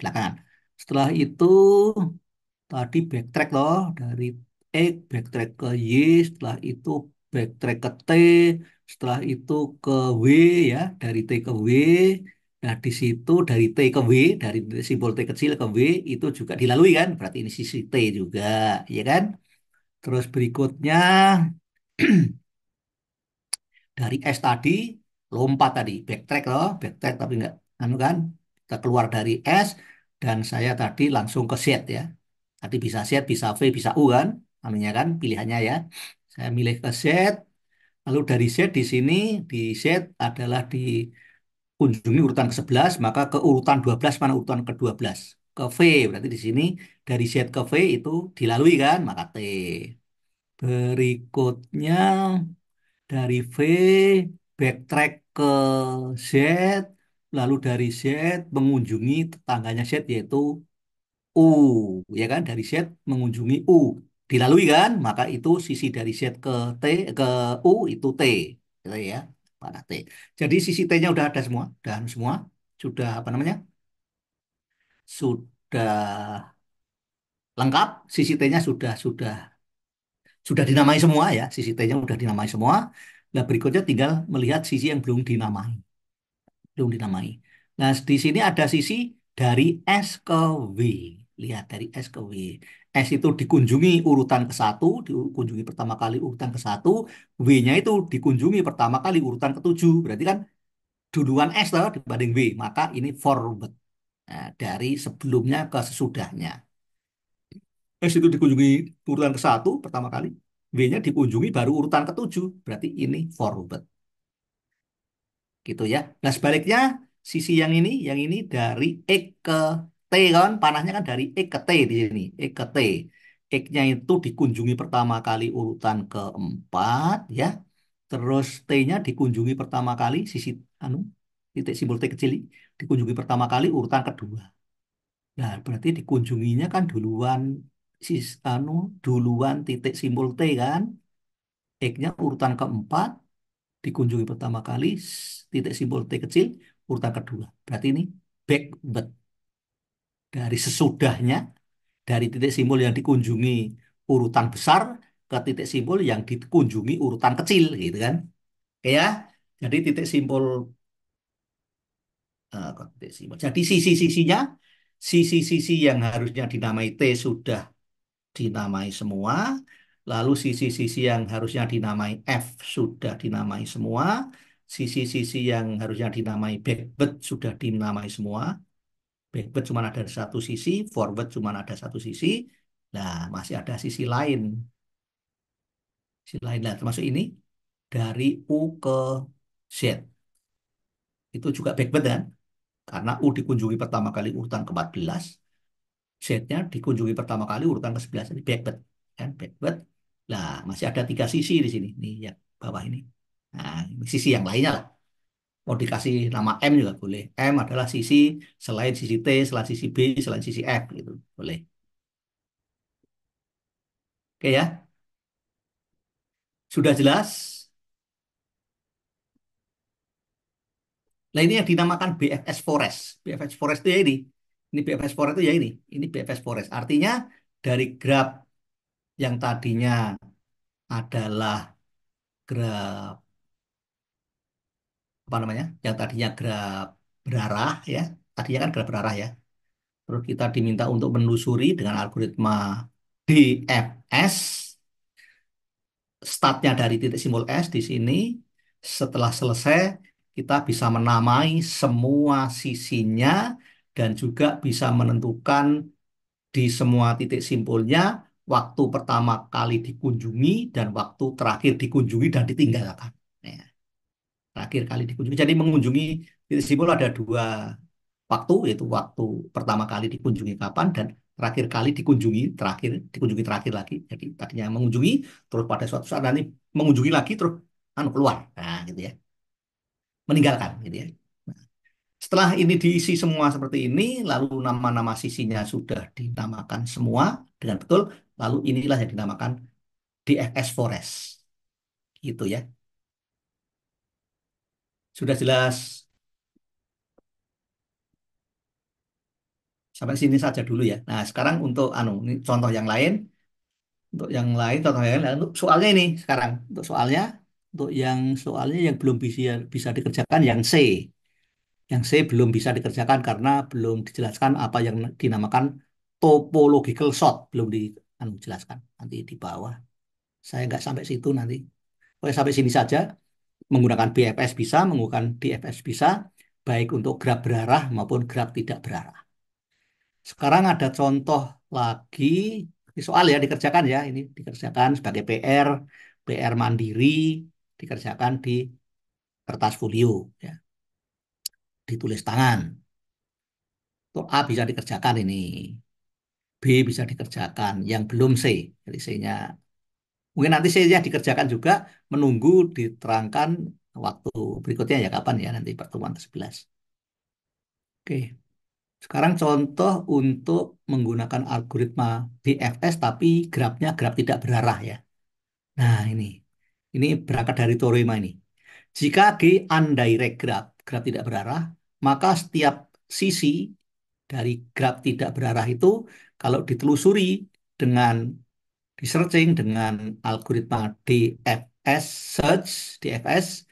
belakangan. Setelah itu tadi backtrack loh dari X backtrack ke Y, setelah itu backtrack ke T, setelah itu ke W ya, dari T ke W. Nah, di situ dari T ke W, dari simbol T kecil ke W itu juga dilalui kan? Berarti ini sisi T juga, ya kan? Terus berikutnya dari S tadi lompat tadi, backtrack loh, backtrack tapi nggak anu kan? Kita keluar dari S dan saya tadi langsung ke Z ya. Tadi bisa Z, bisa V, bisa U kan? Anunya kan pilihannya ya. Saya milih ke Z, lalu dari Z di sini di Z adalah dikunjungi urutan ke-11, maka ke urutan 12 mana urutan ke-12? Ke V, berarti di sini dari Z ke V itu dilalui kan, maka T. Berikutnya dari V backtrack ke Z, lalu dari Z mengunjungi tetangganya Z yaitu U, ya kan? Dari Z mengunjungi U, dilalui kan? Maka itu sisi dari Z ke T ke U itu T, gitu ya, pada T. Jadi sisi T-nya udah ada semua, dan semua sudah apa namanya? Sudah lengkap, sisi T-nya sudah dinamai semua ya, sisi T-nya sudah dinamai semua. Nah, berikutnya tinggal melihat sisi yang belum dinamai. Nah, di sini ada sisi dari S ke W. Lihat dari S ke W. S itu dikunjungi urutan ke-1, dikunjungi pertama kali urutan ke-1, W-nya itu dikunjungi pertama kali urutan ke-7. Berarti kan duluan S loh dibanding W, maka ini forward. Nah, dari sebelumnya ke sesudahnya. S itu dikunjungi urutan ke-1 pertama kali. W-nya dikunjungi baru urutan ke-7. Berarti ini forward. Gitu ya. Nah sebaliknya sisi yang ini dari X ke T kan, panahnya kan dari X ke T di sini, X ke T. X-nya itu dikunjungi pertama kali urutan keempat ya. Terus T-nya dikunjungi pertama kali sisi anu titik simbol T kecil ini, dikunjungi pertama kali urutan kedua. Nah, berarti dikunjunginya kan duluan duluan titik simbol T kan. X-nya urutan keempat dikunjungi pertama kali titik simbol T kecil urutan kedua. Berarti ini backward dari sesudahnya dari titik simbol yang dikunjungi urutan besar ke titik simbol yang dikunjungi urutan kecil gitu kan. Oke ya. Jadi titik simbol kok titik simbol. Jadi sisi-sisi yang harusnya dinamai T sudah dinamai semua. Lalu sisi-sisi yang harusnya dinamai F sudah dinamai semua. Sisi-sisi yang harusnya dinamai backward sudah dinamai semua. Backward cuma ada satu sisi, forward cuma ada satu sisi. Nah, masih ada sisi lain. Sisi lain lah, termasuk ini dari U ke Z. Itu juga backward kan? Karena U dikunjungi pertama kali urutan ke-14. Z-nya dikunjungi pertama kali urutan ke-11 ini backward kan backward. Nah, masih ada 3 sisi di sini. Nih yang bawah ini. Nah, ini sisi yang lainnya lah. Mau dikasih nama M juga boleh. M adalah sisi selain sisi T, selain sisi B, selain sisi F gitu. Boleh. Oke ya. Sudah jelas? Nah, ini yang dinamakan BFS Forest. BFS Forest itu ya ini. Ini BFS Forest itu ya ini. Ini BFS Forest. Artinya dari graf yang tadinya adalah graf apa namanya? Yang tadinya graf berarah ya. Tadinya kan graf berarah ya. Terus kita diminta untuk menelusuri dengan algoritma DFS startnya dari titik simbol S di sini. Setelah selesai, kita bisa menamai semua sisinya dan juga bisa menentukan di semua titik simpulnya waktu pertama kali dikunjungi dan waktu terakhir dikunjungi dan ditinggalkan. Ya, terakhir kali dikunjungi. Jadi mengunjungi titik simpul ada 2 waktu, yaitu waktu pertama kali dikunjungi kapan dan terakhir kali dikunjungi terakhir lagi. Jadi tadinya mengunjungi, terus pada suatu saat nanti mengunjungi lagi, terus keluar, nah gitu ya, meninggalkan gitu ya. Nah, setelah ini diisi semua seperti ini, lalu nama-nama sisinya sudah dinamakan semua dengan betul, lalu inilah yang dinamakan DFS Forest, gitu ya. Sudah jelas sampai sini saja dulu ya. Nah, sekarang untuk ini contoh yang lain. Untuk yang lain, contoh yang lain, untuk soalnya ini sekarang, untuk soalnya yang belum bisa bisa dikerjakan yang C. Yang C belum bisa dikerjakan karena belum dijelaskan apa yang dinamakan topological sort, belum dijelaskan. Nanti di bawah. Saya nggak sampai situ nanti. Pokoknya sampai sini saja. Menggunakan BFS bisa, menggunakan DFS bisa, baik untuk graf berarah maupun graf tidak berarah. Sekarang ada contoh lagi, ini soal ya dikerjakan ya, ini dikerjakan sebagai PR mandiri, dikerjakan di kertas folio, ya, ditulis tangan. Untuk A bisa dikerjakan ini, B bisa dikerjakan, yang belum C, jadi C-nya. Mungkin nanti C-nya dikerjakan juga, menunggu diterangkan waktu berikutnya ya kapan ya nanti pertemuan ke-11. Oke, sekarang contoh untuk menggunakan algoritma BFS tapi grafnya graf tidak berarah ya. Nah, ini berangkat dari teorema ini. Jika G undirect graph, graf tidak berarah, maka setiap sisi dari graf tidak berarah itu kalau ditelusuri dengan di searching dengan algoritma DFS search DFS,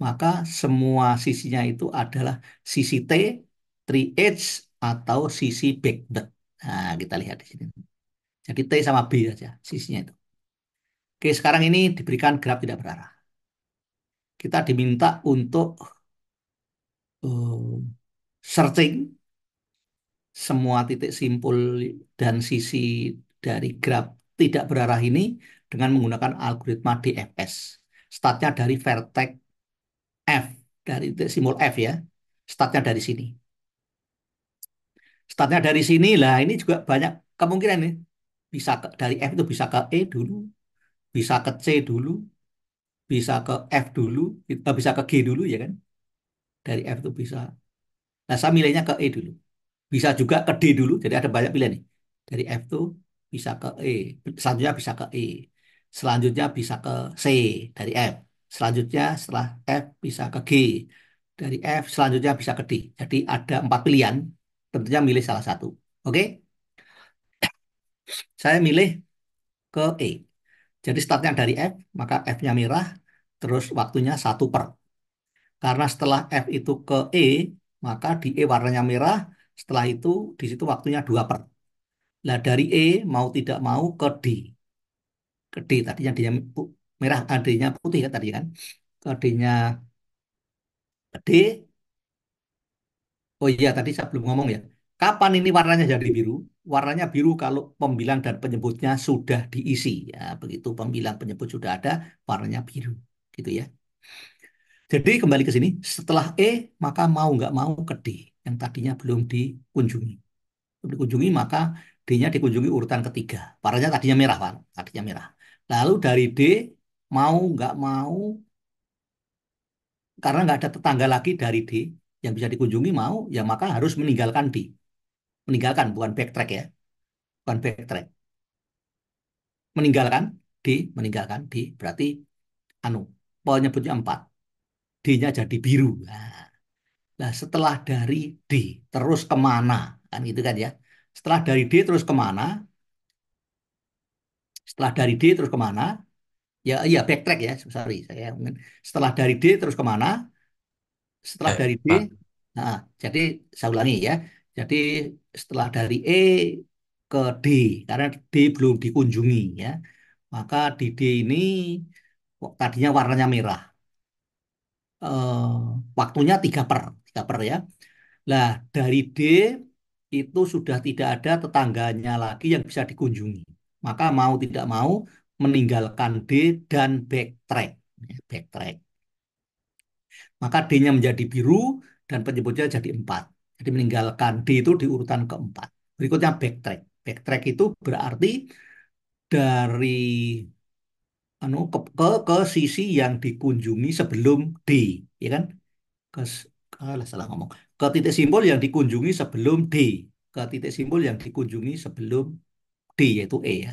maka semua sisinya itu adalah sisi T, 3H atau sisi backward. Nah, kita lihat di sini. Jadi T sama B saja sisinya itu. Oke, sekarang ini diberikan graf tidak berarah. Kita diminta untuk searching semua titik simpul dan sisi dari graf tidak berarah ini dengan menggunakan algoritma DFS. Startnya dari vertex F, dari titik simbol F ya. Startnya dari sini. Startnya dari sini lah, ini juga banyak kemungkinan nih. Bisa dari F itu bisa ke E dulu, bisa ke C dulu, bisa ke F dulu, bisa ke G dulu ya kan. Dari F itu bisa. Nah, saya milihnya ke E dulu. Bisa juga ke D dulu, jadi ada banyak pilihan nih. Dari F tuh bisa ke E, selanjutnya bisa ke E, selanjutnya bisa ke C dari F, selanjutnya setelah F bisa ke G, dari F selanjutnya bisa ke D. Jadi ada 4 pilihan, tentunya milih salah satu. Oke, saya milih ke E. Jadi startnya dari F, maka F-nya merah, terus waktunya 1 per. Karena setelah F itu ke E, maka di E warnanya merah, setelah itu di situ waktunya 2 per. Nah, dari E mau tidak mau ke D. Ke D tadinya D-nya merah, D-nya putih kan tadi kan. Ke D-nya ke D. Oh iya, tadi saya belum ngomong ya. Kapan ini warnanya jadi biru? Warnanya biru kalau pembilang dan penyebutnya sudah diisi. Ya, begitu pembilang penyebut sudah ada, warnanya biru. Gitu ya. Jadi kembali ke sini, setelah E, maka mau nggak mau ke D. Yang tadinya belum dikunjungi. Belum dikunjungi, maka D-nya dikunjungi urutan ketiga. Warnanya tadinya merah, Pak. Tadinya merah. Lalu dari D, mau nggak mau, karena nggak ada tetangga lagi dari D yang bisa dikunjungi mau, ya maka harus meninggalkan D. Meninggalkan, bukan backtrack ya. Bukan backtrack. Meninggalkan D, meninggalkan D, berarti anu, penyebutnya 4. D-nya jadi biru. Nah, setelah dari D, terus kemana? Kan gitu kan ya. Setelah dari D terus kemana? Setelah dari D terus kemana? Ya, iya backtrack ya. Sorry, saya mungkin. Setelah dari D terus kemana? Setelah dari D, Pak. nah, jadi saya ulangi ya. Jadi setelah dari E ke D, karena D belum dikunjungi ya. Maka di D ini tadinya warnanya merah. Waktunya 3 per ya. Lah dari D itu sudah tidak ada tetangganya lagi yang bisa dikunjungi. Maka mau tidak mau meninggalkan D dan backtrack. Backtrack. Maka D-nya menjadi biru dan penyebutnya jadi 4. Jadi meninggalkan D itu di urutan keempat. Berikutnya backtrack. Backtrack itu berarti dari ke sisi yang dikunjungi sebelum D, ya kan? Ke, salah ngomong. Ke titik simbol yang dikunjungi sebelum D. Ke titik simbol yang dikunjungi sebelum D, yaitu E ya.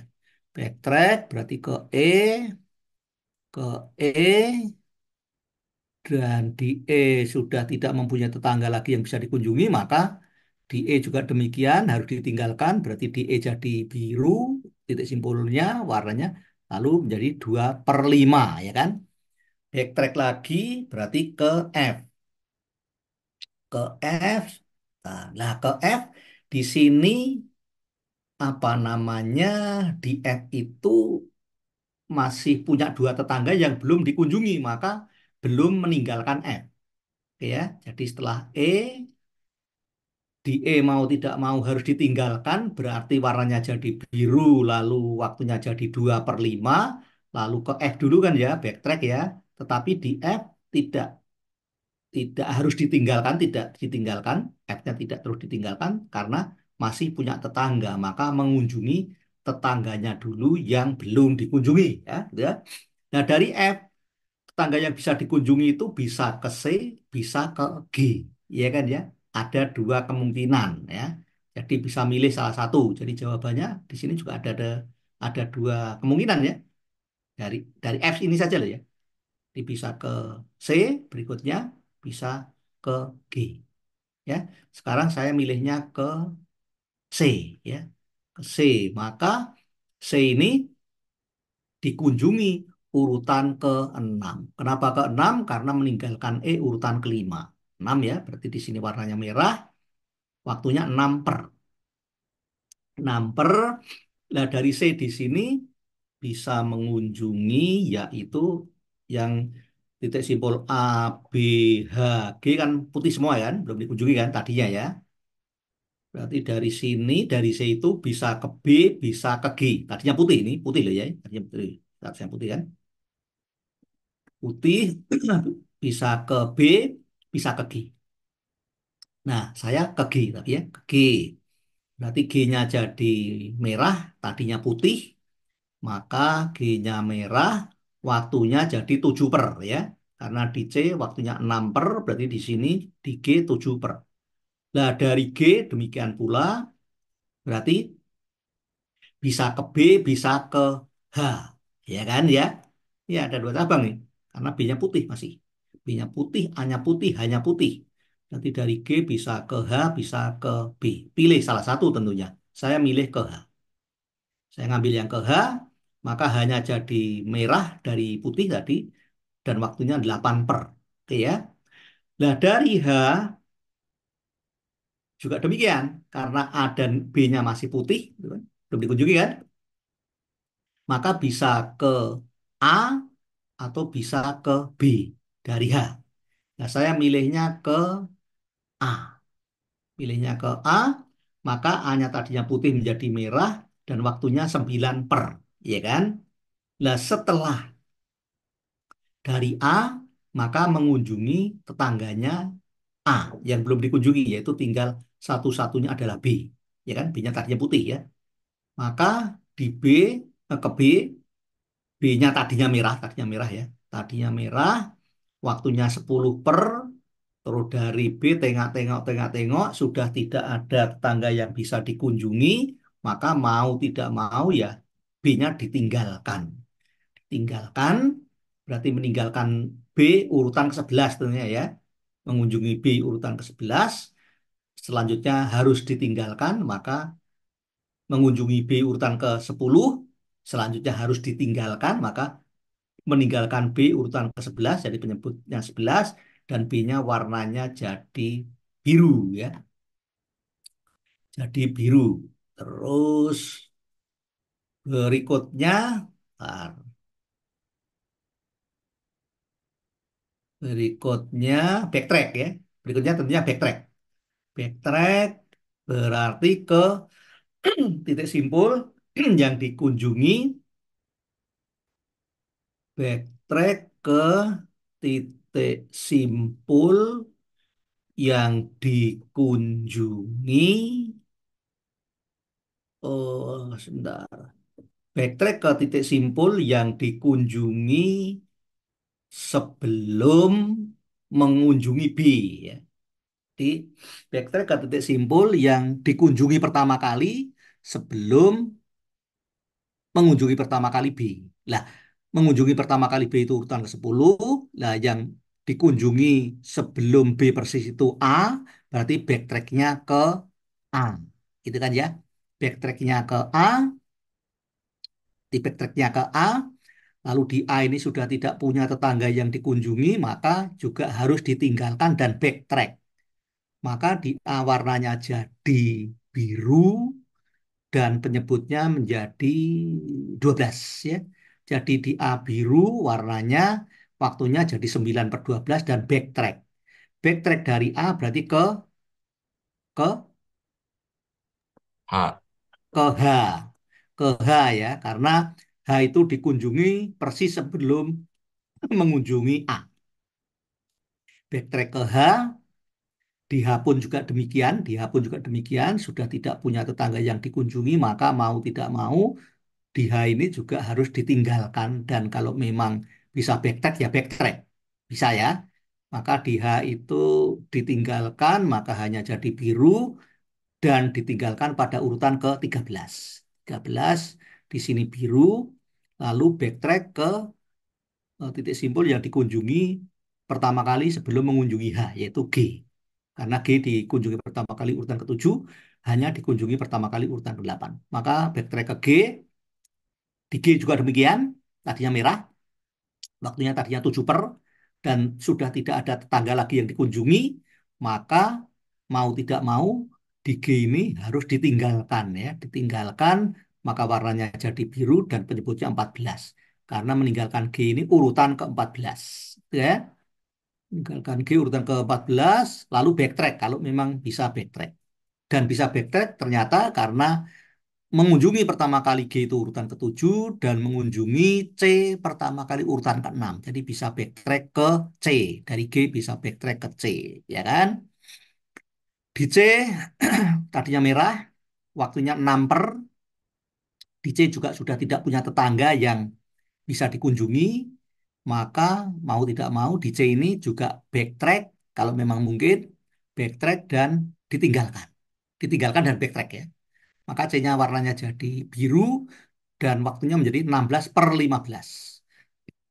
Backtrack berarti ke E, dan di E sudah tidak mempunyai tetangga lagi yang bisa dikunjungi, maka di E juga demikian harus ditinggalkan, berarti di E jadi biru, titik simpulnya, warnanya, lalu menjadi 2/5, ya kan? Backtrack lagi berarti ke F. Ke F, nah ke F, di sini apa namanya, di F itu masih punya 2 tetangga yang belum dikunjungi, maka belum meninggalkan F. Oke ya, jadi setelah E, di E mau tidak mau harus ditinggalkan, berarti warnanya jadi biru, lalu waktunya jadi 2/5, lalu ke F dulu kan ya, backtrack ya, tetapi di F tidak tidak harus ditinggalkan, tidak ditinggalkan, F-nya tidak terus ditinggalkan karena masih punya tetangga, maka mengunjungi tetangganya dulu yang belum dikunjungi, ya, gitu ya. Nah dari F, tetangga yang bisa dikunjungi itu bisa ke C, bisa ke G, ya kan ya. Ada 2 kemungkinan ya. Jadi bisa milih salah satu. Jadi jawabannya di sini juga ada 2 kemungkinan ya. Dari F ini saja loh ya. Jadi bisa ke C, berikutnya bisa ke G ya. Sekarang saya milihnya ke C ya. Ke C, maka C ini dikunjungi urutan ke-6. Kenapa ke-6? Karena meninggalkan E urutan ke-5. 6 ya, berarti di sini warnanya merah, waktunya 6 per. 6 per, nah dari C di sini bisa mengunjungi yaitu yang titik simpul A, B, H, G kan putih semua kan, belum dikunjungi kan tadinya ya. Berarti dari sini, dari C itu bisa ke B, bisa ke G. Tadinya putih ini, putih loh ya. Tadinya putih. Tadinya putih kan. Putih bisa ke B, bisa ke G. Nah, saya ke G tadi ya, ke G. Berarti G-nya jadi merah, tadinya putih, maka G-nya merah, waktunya jadi 7 per ya. Karena di C waktunya 6 per, berarti di sini di G 7 per. Nah, dari G demikian pula, berarti bisa ke B, bisa ke H. Ya kan ya? Ya ada dua cabang nih. Karena B-nya putih masih. B-nya putih, A-nya putih, H-nya putih. Nanti dari G bisa ke H, bisa ke B. Pilih salah satu tentunya. Saya milih ke H. Saya ngambil yang ke H, maka hanya jadi merah dari putih tadi. Dan waktunya 8 per. Oke ya. Nah dari H juga demikian. Karena A dan B-nya masih putih. Gitu kan, belum dikunjungi kan. Maka bisa ke A atau bisa ke B dari H. Nah, saya milihnya ke A. Pilihnya ke A, maka A-nya tadinya putih menjadi merah dan waktunya 9 per. Ya kan? Nah, setelah dari A, maka mengunjungi tetangganya A yang belum dikunjungi, yaitu tinggal satu-satunya adalah B. Ya kan? B-nya tadinya putih ya. Maka di B, ke B, B-nya tadinya merah ya. Tadinya merah, waktunya 10 per, terus dari B tengok-tengok sudah tidak ada tetangga yang bisa dikunjungi, maka mau tidak mau ya B-nya ditinggalkan. Tinggalkan berarti meninggalkan B urutan ke-11 tentunya ya. Mengunjungi B urutan ke-11, selanjutnya harus ditinggalkan, maka mengunjungi B urutan ke-10, selanjutnya harus ditinggalkan, maka meninggalkan B urutan ke-11 jadi penyebutnya 11 dan B-nya warnanya jadi biru ya. Jadi biru. Terus berikutnya bentar. Berikutnya backtrack ya. Berikutnya tentunya backtrack. Backtrack berarti ke titik simpul yang dikunjungi, backtrack ke titik simpul yang dikunjungi. Oh, sebentar. Backtrack ke titik simpul yang dikunjungi sebelum mengunjungi B. Ya. Di backtrack ke titik simpul yang dikunjungi pertama kali sebelum mengunjungi pertama kali B. Lah, mengunjungi pertama kali B itu urutan ke-10. Lah, yang dikunjungi sebelum B persis itu A, berarti backtracknya ke A. Gitu kan ya. Backtracknya ke A, di backtracknya ke A, lalu di A ini sudah tidak punya tetangga yang dikunjungi, maka juga harus ditinggalkan dan backtrack. Maka di A warnanya jadi biru dan penyebutnya menjadi 12 ya. Jadi di A biru warnanya waktunya jadi 9 per 12 dan backtrack. Backtrack dari A berarti ke H. ke H. Ke H ya, karena H itu dikunjungi persis sebelum mengunjungi A. Backtrack ke H, di H pun juga demikian, di H pun juga demikian, sudah tidak punya tetangga yang dikunjungi, maka mau tidak mau di H ini juga harus ditinggalkan dan kalau memang bisa backtrack ya backtrack. Bisa ya. Maka di H itu ditinggalkan, maka hanya jadi biru dan ditinggalkan pada urutan ke-13. 13 di sini biru, lalu backtrack ke titik simpul yang dikunjungi pertama kali sebelum mengunjungi H, yaitu G. Karena G dikunjungi pertama kali urutan ke-7, hanya dikunjungi pertama kali urutan ke-8. Maka backtrack ke G, di G juga demikian, tadinya merah, waktunya tadinya 7 per, dan sudah tidak ada tetangga lagi yang dikunjungi, maka mau tidak mau di G ini harus ditinggalkan ya, ditinggalkan, maka warnanya jadi biru dan penyebutnya 14. Karena meninggalkan G ini urutan ke-14. Ya. Meninggalkan G urutan ke-14, lalu backtrack kalau memang bisa backtrack. Dan bisa backtrack ternyata karena mengunjungi pertama kali G itu urutan ke-7 dan mengunjungi C pertama kali urutan ke-6. Jadi bisa backtrack ke C. Dari G bisa backtrack ke C, ya kan? Di C tadinya merah, waktunya 6 per. Di C juga sudah tidak punya tetangga yang bisa dikunjungi, maka mau tidak mau di C ini juga backtrack kalau memang mungkin, backtrack dan ditinggalkan. Ditinggalkan dan backtrack ya. Maka C-nya warnanya jadi biru dan waktunya menjadi 16 per 15.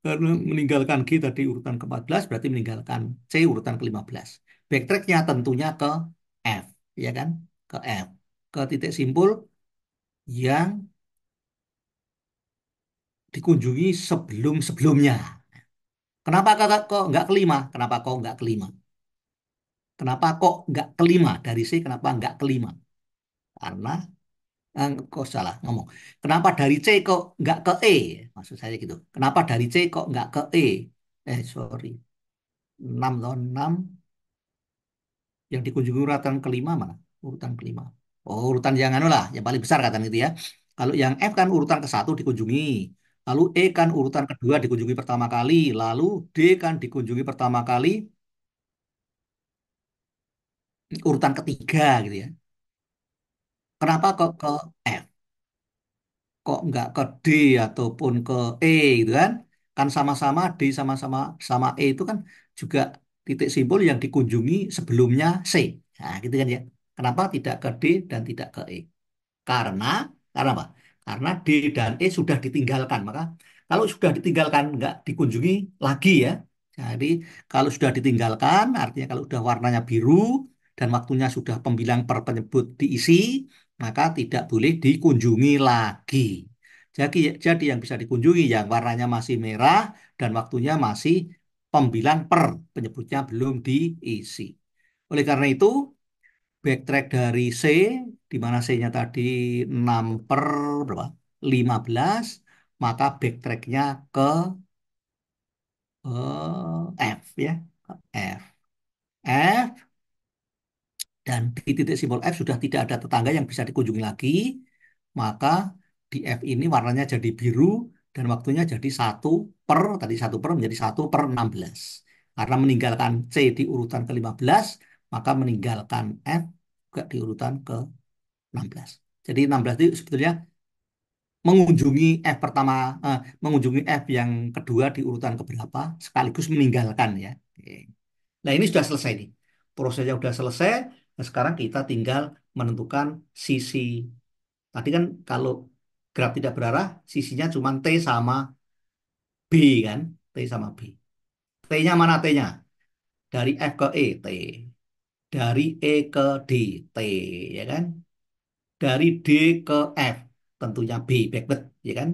Karena meninggalkan G tadi urutan ke-14 berarti meninggalkan C urutan ke-15. Backtracknya tentunya ke F, ya kan? Ke F. Ke titik simpul yang dikunjungi sebelum-sebelumnya. Kenapa kok nggak kelima? Kenapa kok nggak kelima? Kenapa kok nggak kelima? Dari C kenapa nggak kelima? Karena kok salah ngomong. Kenapa dari C kok nggak ke E? Maksud saya gitu. Kenapa dari C kok nggak ke E? Sorry. 6 loh, 6 yang dikunjungi urutan kelima mana? Urutan kelima. Oh, urutan yang anu lah, yang paling besar kata itu ya. Kalau yang F kan urutan ke-1 dikunjungi. Lalu E kan urutan kedua dikunjungi pertama kali. Lalu D kan dikunjungi pertama kali urutan ketiga gitu ya. Kenapa kok ke F? Kok nggak ke D ataupun ke E gitu kan? Kan sama-sama D sama-sama sama E itu kan juga titik simpul yang dikunjungi sebelumnya C. Nah, gitu kan ya. Kenapa tidak ke D dan tidak ke E? Karena karena apa? Karena D dan E sudah ditinggalkan. Maka kalau sudah ditinggalkan nggak dikunjungi lagi ya. Jadi kalau sudah ditinggalkan artinya kalau sudah warnanya biru dan waktunya sudah pembilang per penyebut diisi, maka tidak boleh dikunjungi lagi. Jadi yang bisa dikunjungi yang warnanya masih merah dan waktunya masih pembilang per penyebutnya belum diisi. Oleh karena itu backtrack dari C, di mana C-nya tadi 6 per berapa? 15, maka backtracknya ke F ya. Ke F. F, dan di titik simbol F sudah tidak ada tetangga yang bisa dikunjungi lagi, maka di F ini warnanya jadi biru dan waktunya jadi 1 per, tadi 1 per menjadi 1 per 16. Karena meninggalkan C di urutan ke-15, maka meninggalkan F juga di urutan ke-16. Jadi 16 itu sebetulnya mengunjungi F pertama, mengunjungi F yang kedua di urutan keberapa, sekaligus meninggalkan ya. Oke. Nah ini sudah selesai nih. Prosesnya sudah selesai. Nah, sekarang kita tinggal menentukan sisi. Tadi kan kalau graf tidak berarah, sisinya cuma T sama B kan. T sama B. T-nya mana T-nya? Dari F ke E, T. Dari E ke D, T. Ya kan? Dari D ke F, tentunya B, backward. Ya kan?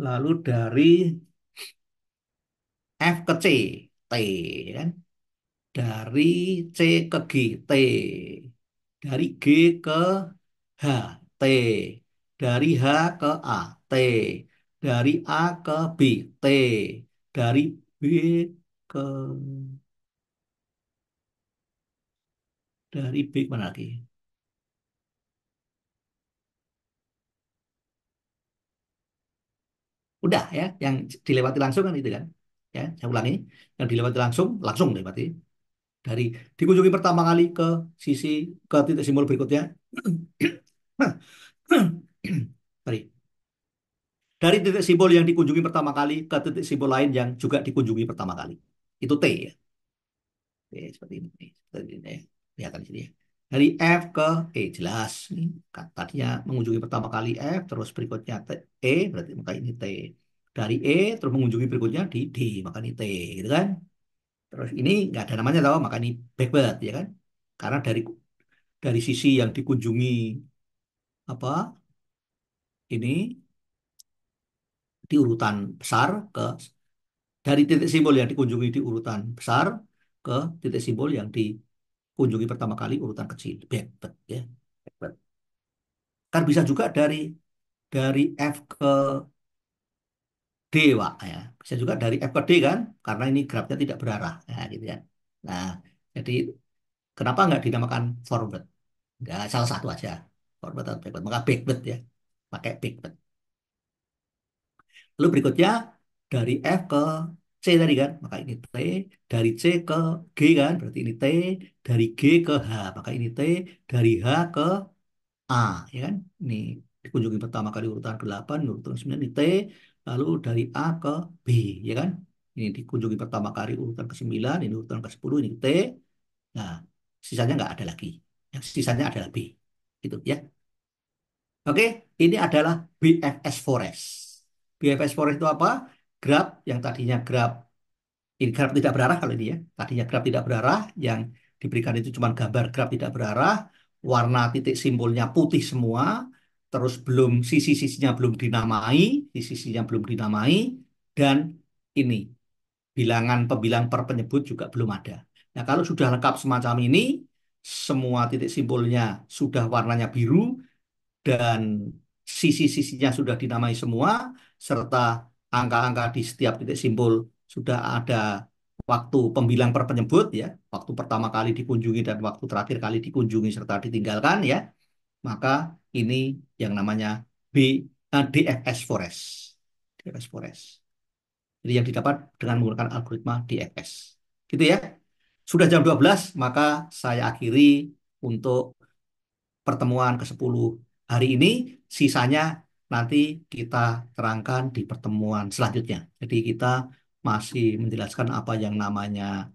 Lalu dari F ke C, T. Ya kan? Dari C ke G, T. Dari G ke H, T. Dari H ke A, T. Dari A ke B, T. Dari B ke dari B mana lagi? Udah ya, yang dilewati langsung kan itu kan. Ya, saya ulangi. Yang dilewati langsung, langsung dilewati. Dari dikunjungi pertama kali ke sisi ke titik simbol berikutnya. Sorry. Dari titik simbol yang dikunjungi pertama kali ke titik simbol lain yang juga dikunjungi pertama kali. Itu T ya. Oke, seperti ini. Seperti ini ya. Kelihatan di sini ya. Dari F ke E jelas. Ini tadinya mengunjungi pertama kali F, terus berikutnya E, berarti maka ini T. Dari E, terus mengunjungi berikutnya di D, maka ini T, gitu kan? Terus ini nggak ada namanya tahu, maka ini backward, ya kan? Karena dari sisi yang dikunjungi apa ini di urutan besar ke dari titik simbol yang dikunjungi di urutan besar ke titik simbol yang dikunjungi pertama kali urutan kecil, backward, ya. Backward. Kan bisa juga dari F ke D, Pak, ya. Bisa juga dari F ke D kan, karena ini grafnya tidak berarah, nah, gitu ya. Nah, jadi kenapa nggak dinamakan forward? Ya, salah satu aja. Forward atau backward. Maka backward ya. Pakai backward. Lalu berikutnya dari F ke C tadi kan. Maka ini T. Dari C ke G kan. Berarti ini T. Dari G ke H. Maka ini T. Dari H ke A. Ya kan. Ini dikunjungi pertama kali urutan 8. Urutan 9 ini T. Lalu dari A ke B. Ya kan. Ini dikunjungi pertama kali urutan ke-9. Ini urutan ke-10. Ini T. Nah, sisanya nggak ada lagi. Yang sisanya adalah B. Gitu ya. Oke, ini adalah BFS Forest. BFS Forest itu apa? Graf yang tadinya graf, ini graf tidak berarah kalau ini ya. Tadinya graf tidak berarah, yang diberikan itu cuma gambar graf tidak berarah, warna titik simbolnya putih semua, terus belum sisi-sisinya belum dinamai, sisi-sisinya belum dinamai, dan ini bilangan pembilang per penyebut juga belum ada. Nah, kalau sudah lengkap semacam ini, semua titik simbolnya sudah warnanya biru, dan sisi-sisinya sudah dinamai semua, serta angka-angka di setiap titik simbol sudah ada waktu pembilang per penyebut ya, waktu pertama kali dikunjungi dan waktu terakhir kali dikunjungi serta ditinggalkan ya, maka ini yang namanya DFS Forest. DFS Forest. Jadi yang didapat dengan menggunakan algoritma DFS. Gitu ya. Sudah jam 12, maka saya akhiri untuk pertemuan ke-10 hari ini. Sisanya nanti kita terangkan di pertemuan selanjutnya. Jadi kita masih menjelaskan apa yang namanya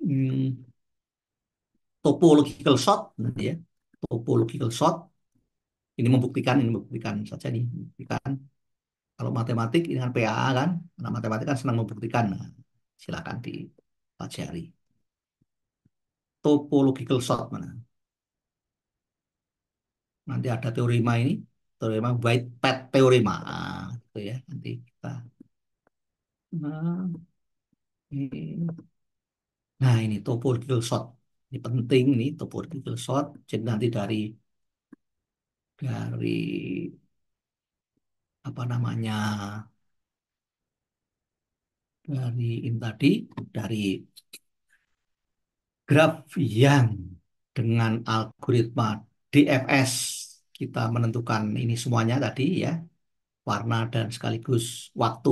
hmm, topological sort, ya. Topological sort. Ini membuktikan saja nih, membuktikan. Kalau matematik ini kan PAA kan, karena matematik kan senang membuktikan. Nah, silakan dipelajari. Topological sort mana? Nanti ada teorema ini, teorema White Path teorema, gitu ya. Nanti kita Nah, ini topological sort. Ini penting nih topological sort. Jadi nanti dari apa namanya dari ini tadi dari graf yang dengan algoritma DFS kita menentukan ini semuanya tadi ya, warna dan sekaligus waktu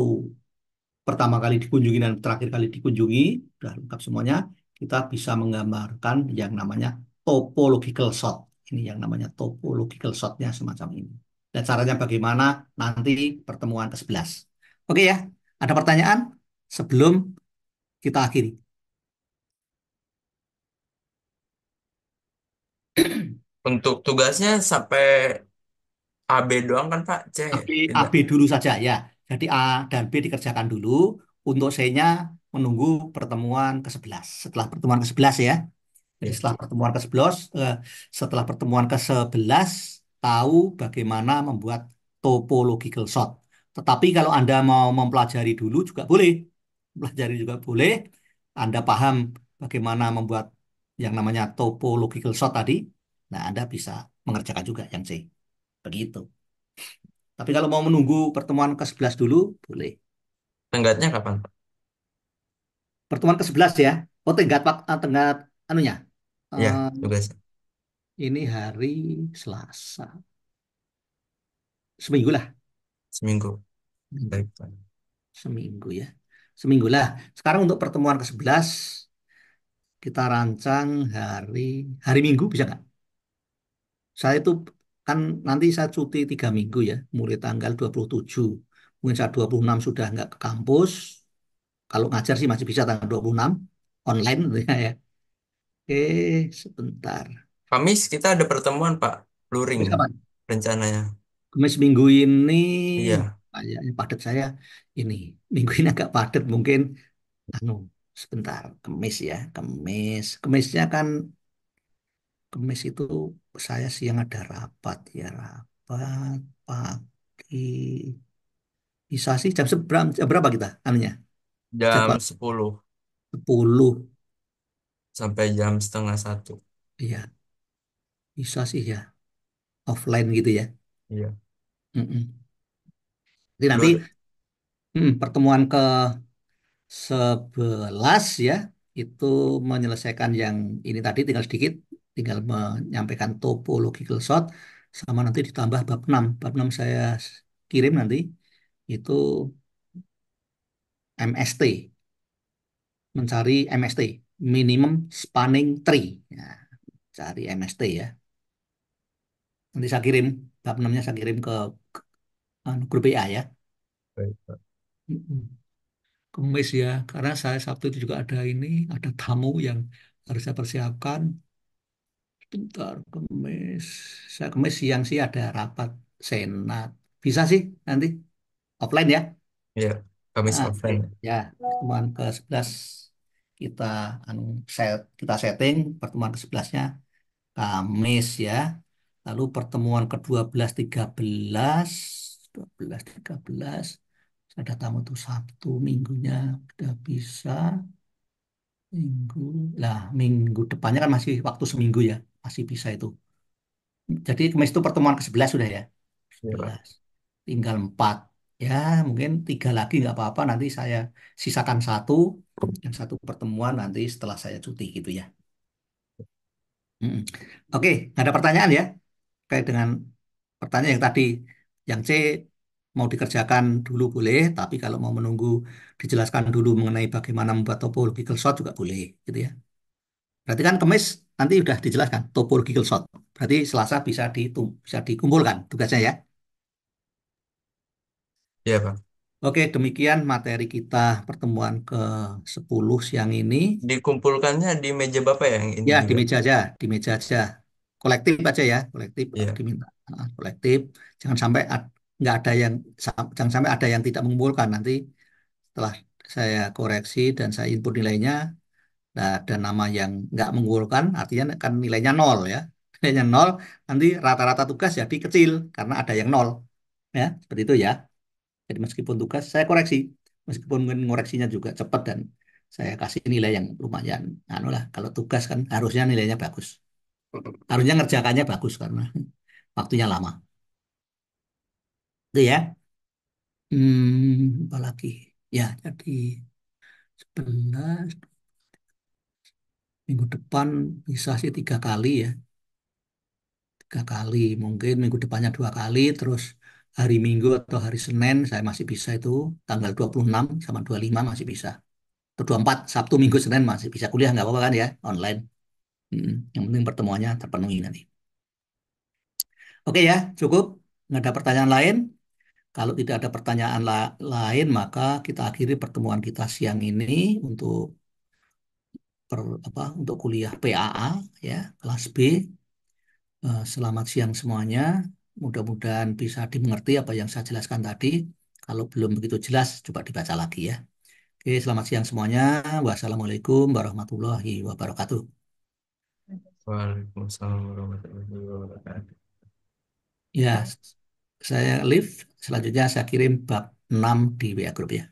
pertama kali dikunjungi dan terakhir kali dikunjungi, sudah lengkap semuanya, kita bisa menggambarkan yang namanya topological sort. Ini yang namanya topological sortnya semacam ini. Dan caranya bagaimana nanti pertemuan ke-11. Oke ya, ada pertanyaan sebelum kita akhiri? Untuk tugasnya sampai AB doang kan Pak? C AB tidak. dulu saja ya. Jadi A dan B dikerjakan dulu. Untuk C-nya menunggu pertemuan ke-11. Setelah pertemuan ke-11 ya. Jadi Ya. setelah pertemuan ke-11 tahu bagaimana membuat topological sort. Tetapi kalau Anda mau mempelajari dulu juga boleh. Pelajari juga boleh. Anda paham bagaimana membuat yang namanya topological sort tadi. Nah, Anda bisa mengerjakan juga yang C. Begitu. Tapi kalau mau menunggu pertemuan ke-11 dulu, boleh. Tenggatnya kapan Pak? Pertemuan ke-11 ya. Oh, tenggat anunya. Ya, Eh, tugasnya. ini hari Selasa. Seminggu lah. Seminggu. Seminggu. Baik Pak. Seminggu ya. Seminggu lah. Sekarang untuk pertemuan ke-11 kita rancang hari Minggu bisa nggak? Saya itu kan nanti saya cuti 3 minggu ya, mulai tanggal 27. Mungkin saat 26 sudah nggak ke kampus. Kalau ngajar sih masih bisa tanggal 26 online tentunya ya. Sebentar. Kamis kita ada pertemuan Pak. Luring Kamis kapan? rencananya. Kamis minggu ini Iya. kayaknya padat saya. Ini minggu ini agak padat mungkin. Anu, sebentar. Kamis ya, Kamisnya kan Kamis itu saya siang ada rapat ya, rapat pagi. Bisa sih jam berapa kita anunya? Jam Jadwal 10 10. sampai jam setengah satu. Iya, bisa sih ya. Offline gitu ya. Iya. Mm-mm. Jadi nanti Lur pertemuan ke-11 ya, itu menyelesaikan yang ini tadi tinggal sedikit. tinggal menyampaikan topological shot sama nanti ditambah bab 6. Bab 6 saya kirim nanti itu MST, mencari MST, minimum spanning tree. Ya, cari MST ya. Nanti saya kirim bab 6-nya saya kirim ke grup WA ya. Baik, Pak. Mm-mm. Kemis ya, karena saya Sabtu itu juga ada ini, ada tamu yang harus saya persiapkan. Bentar, Kemis. Saya Kemis siang sih ada rapat senat. Bisa sih nanti offline ya. Ya, Kamis Oke, offline. ya pertemuan ke-11 kita anu kita setting pertemuan ke-11-nya Kamis ya. Lalu pertemuan ke-12 13 12 13 ada tamu tuh Sabtu, Minggunya udah bisa. Minggu lah, minggu depannya kan masih waktu seminggu ya, masih bisa itu. Jadi Kamis itu pertemuan ke-11 sudah ya. Ya, Pak. 11. Tinggal 4. Ya, mungkin 3 lagi nggak apa-apa. Nanti saya sisakan satu. Yang satu pertemuan nanti setelah saya cuti gitu ya. Mm-mm. Oke, nggak ada pertanyaan ya? Kayak dengan pertanyaan yang tadi. Yang C mau dikerjakan dulu boleh. Tapi kalau mau menunggu dijelaskan dulu mengenai bagaimana membuat topological shot juga boleh gitu ya. Berarti kan Kamis nanti udah dijelaskan topological shot. Berarti Selasa bisa dikumpulkan tugasnya ya. Iya, Pak. Oke, demikian materi kita pertemuan ke-10 siang ini. Dikumpulkannya di meja Bapak ya, yang ini Ya, di juga. meja aja, di meja aja. Kolektif aja ya, kolektif Iya. diminta. Kolektif, jangan sampai nggak ada yang jangan sampai ada yang tidak mengumpulkan. Nanti setelah saya koreksi dan saya input nilainya, nah, ada nama yang nggak mengumpulkan, artinya kan nilainya nol ya. Nilainya nol, nanti rata-rata tugas jadi kecil karena ada yang nol. Ya, seperti itu ya. Jadi meskipun tugas saya koreksi, meskipun ngoreksinya juga cepat dan saya kasih nilai yang lumayan, anu lah. Kalau tugas kan harusnya nilainya bagus, harusnya ngerjakannya bagus karena waktunya lama. Itu ya. Apalagi ya. Jadi 11 minggu depan bisa sih 3 kali ya, 3 kali mungkin minggu depannya 2 kali, terus hari Minggu atau hari Senin saya masih bisa itu tanggal 26 sama 25 masih bisa. Atau 24 Sabtu Minggu Senin masih bisa kuliah nggak apa-apa kan ya online. Yang penting pertemuannya terpenuhi nanti. Oke ya, cukup. Nggak ada pertanyaan lain. Kalau tidak ada pertanyaan lain, maka kita akhiri pertemuan kita siang ini untuk untuk kuliah PAA ya, kelas B. Selamat siang semuanya. Mudah-mudahan bisa dimengerti apa yang saya jelaskan tadi. Kalau belum begitu jelas, coba dibaca lagi ya. Oke, selamat siang semuanya. Wassalamualaikum warahmatullahi wabarakatuh. Waalaikumsalam warahmatullahi wabarakatuh. Ya, saya live. Selanjutnya saya kirim bab 6 di WA Group ya.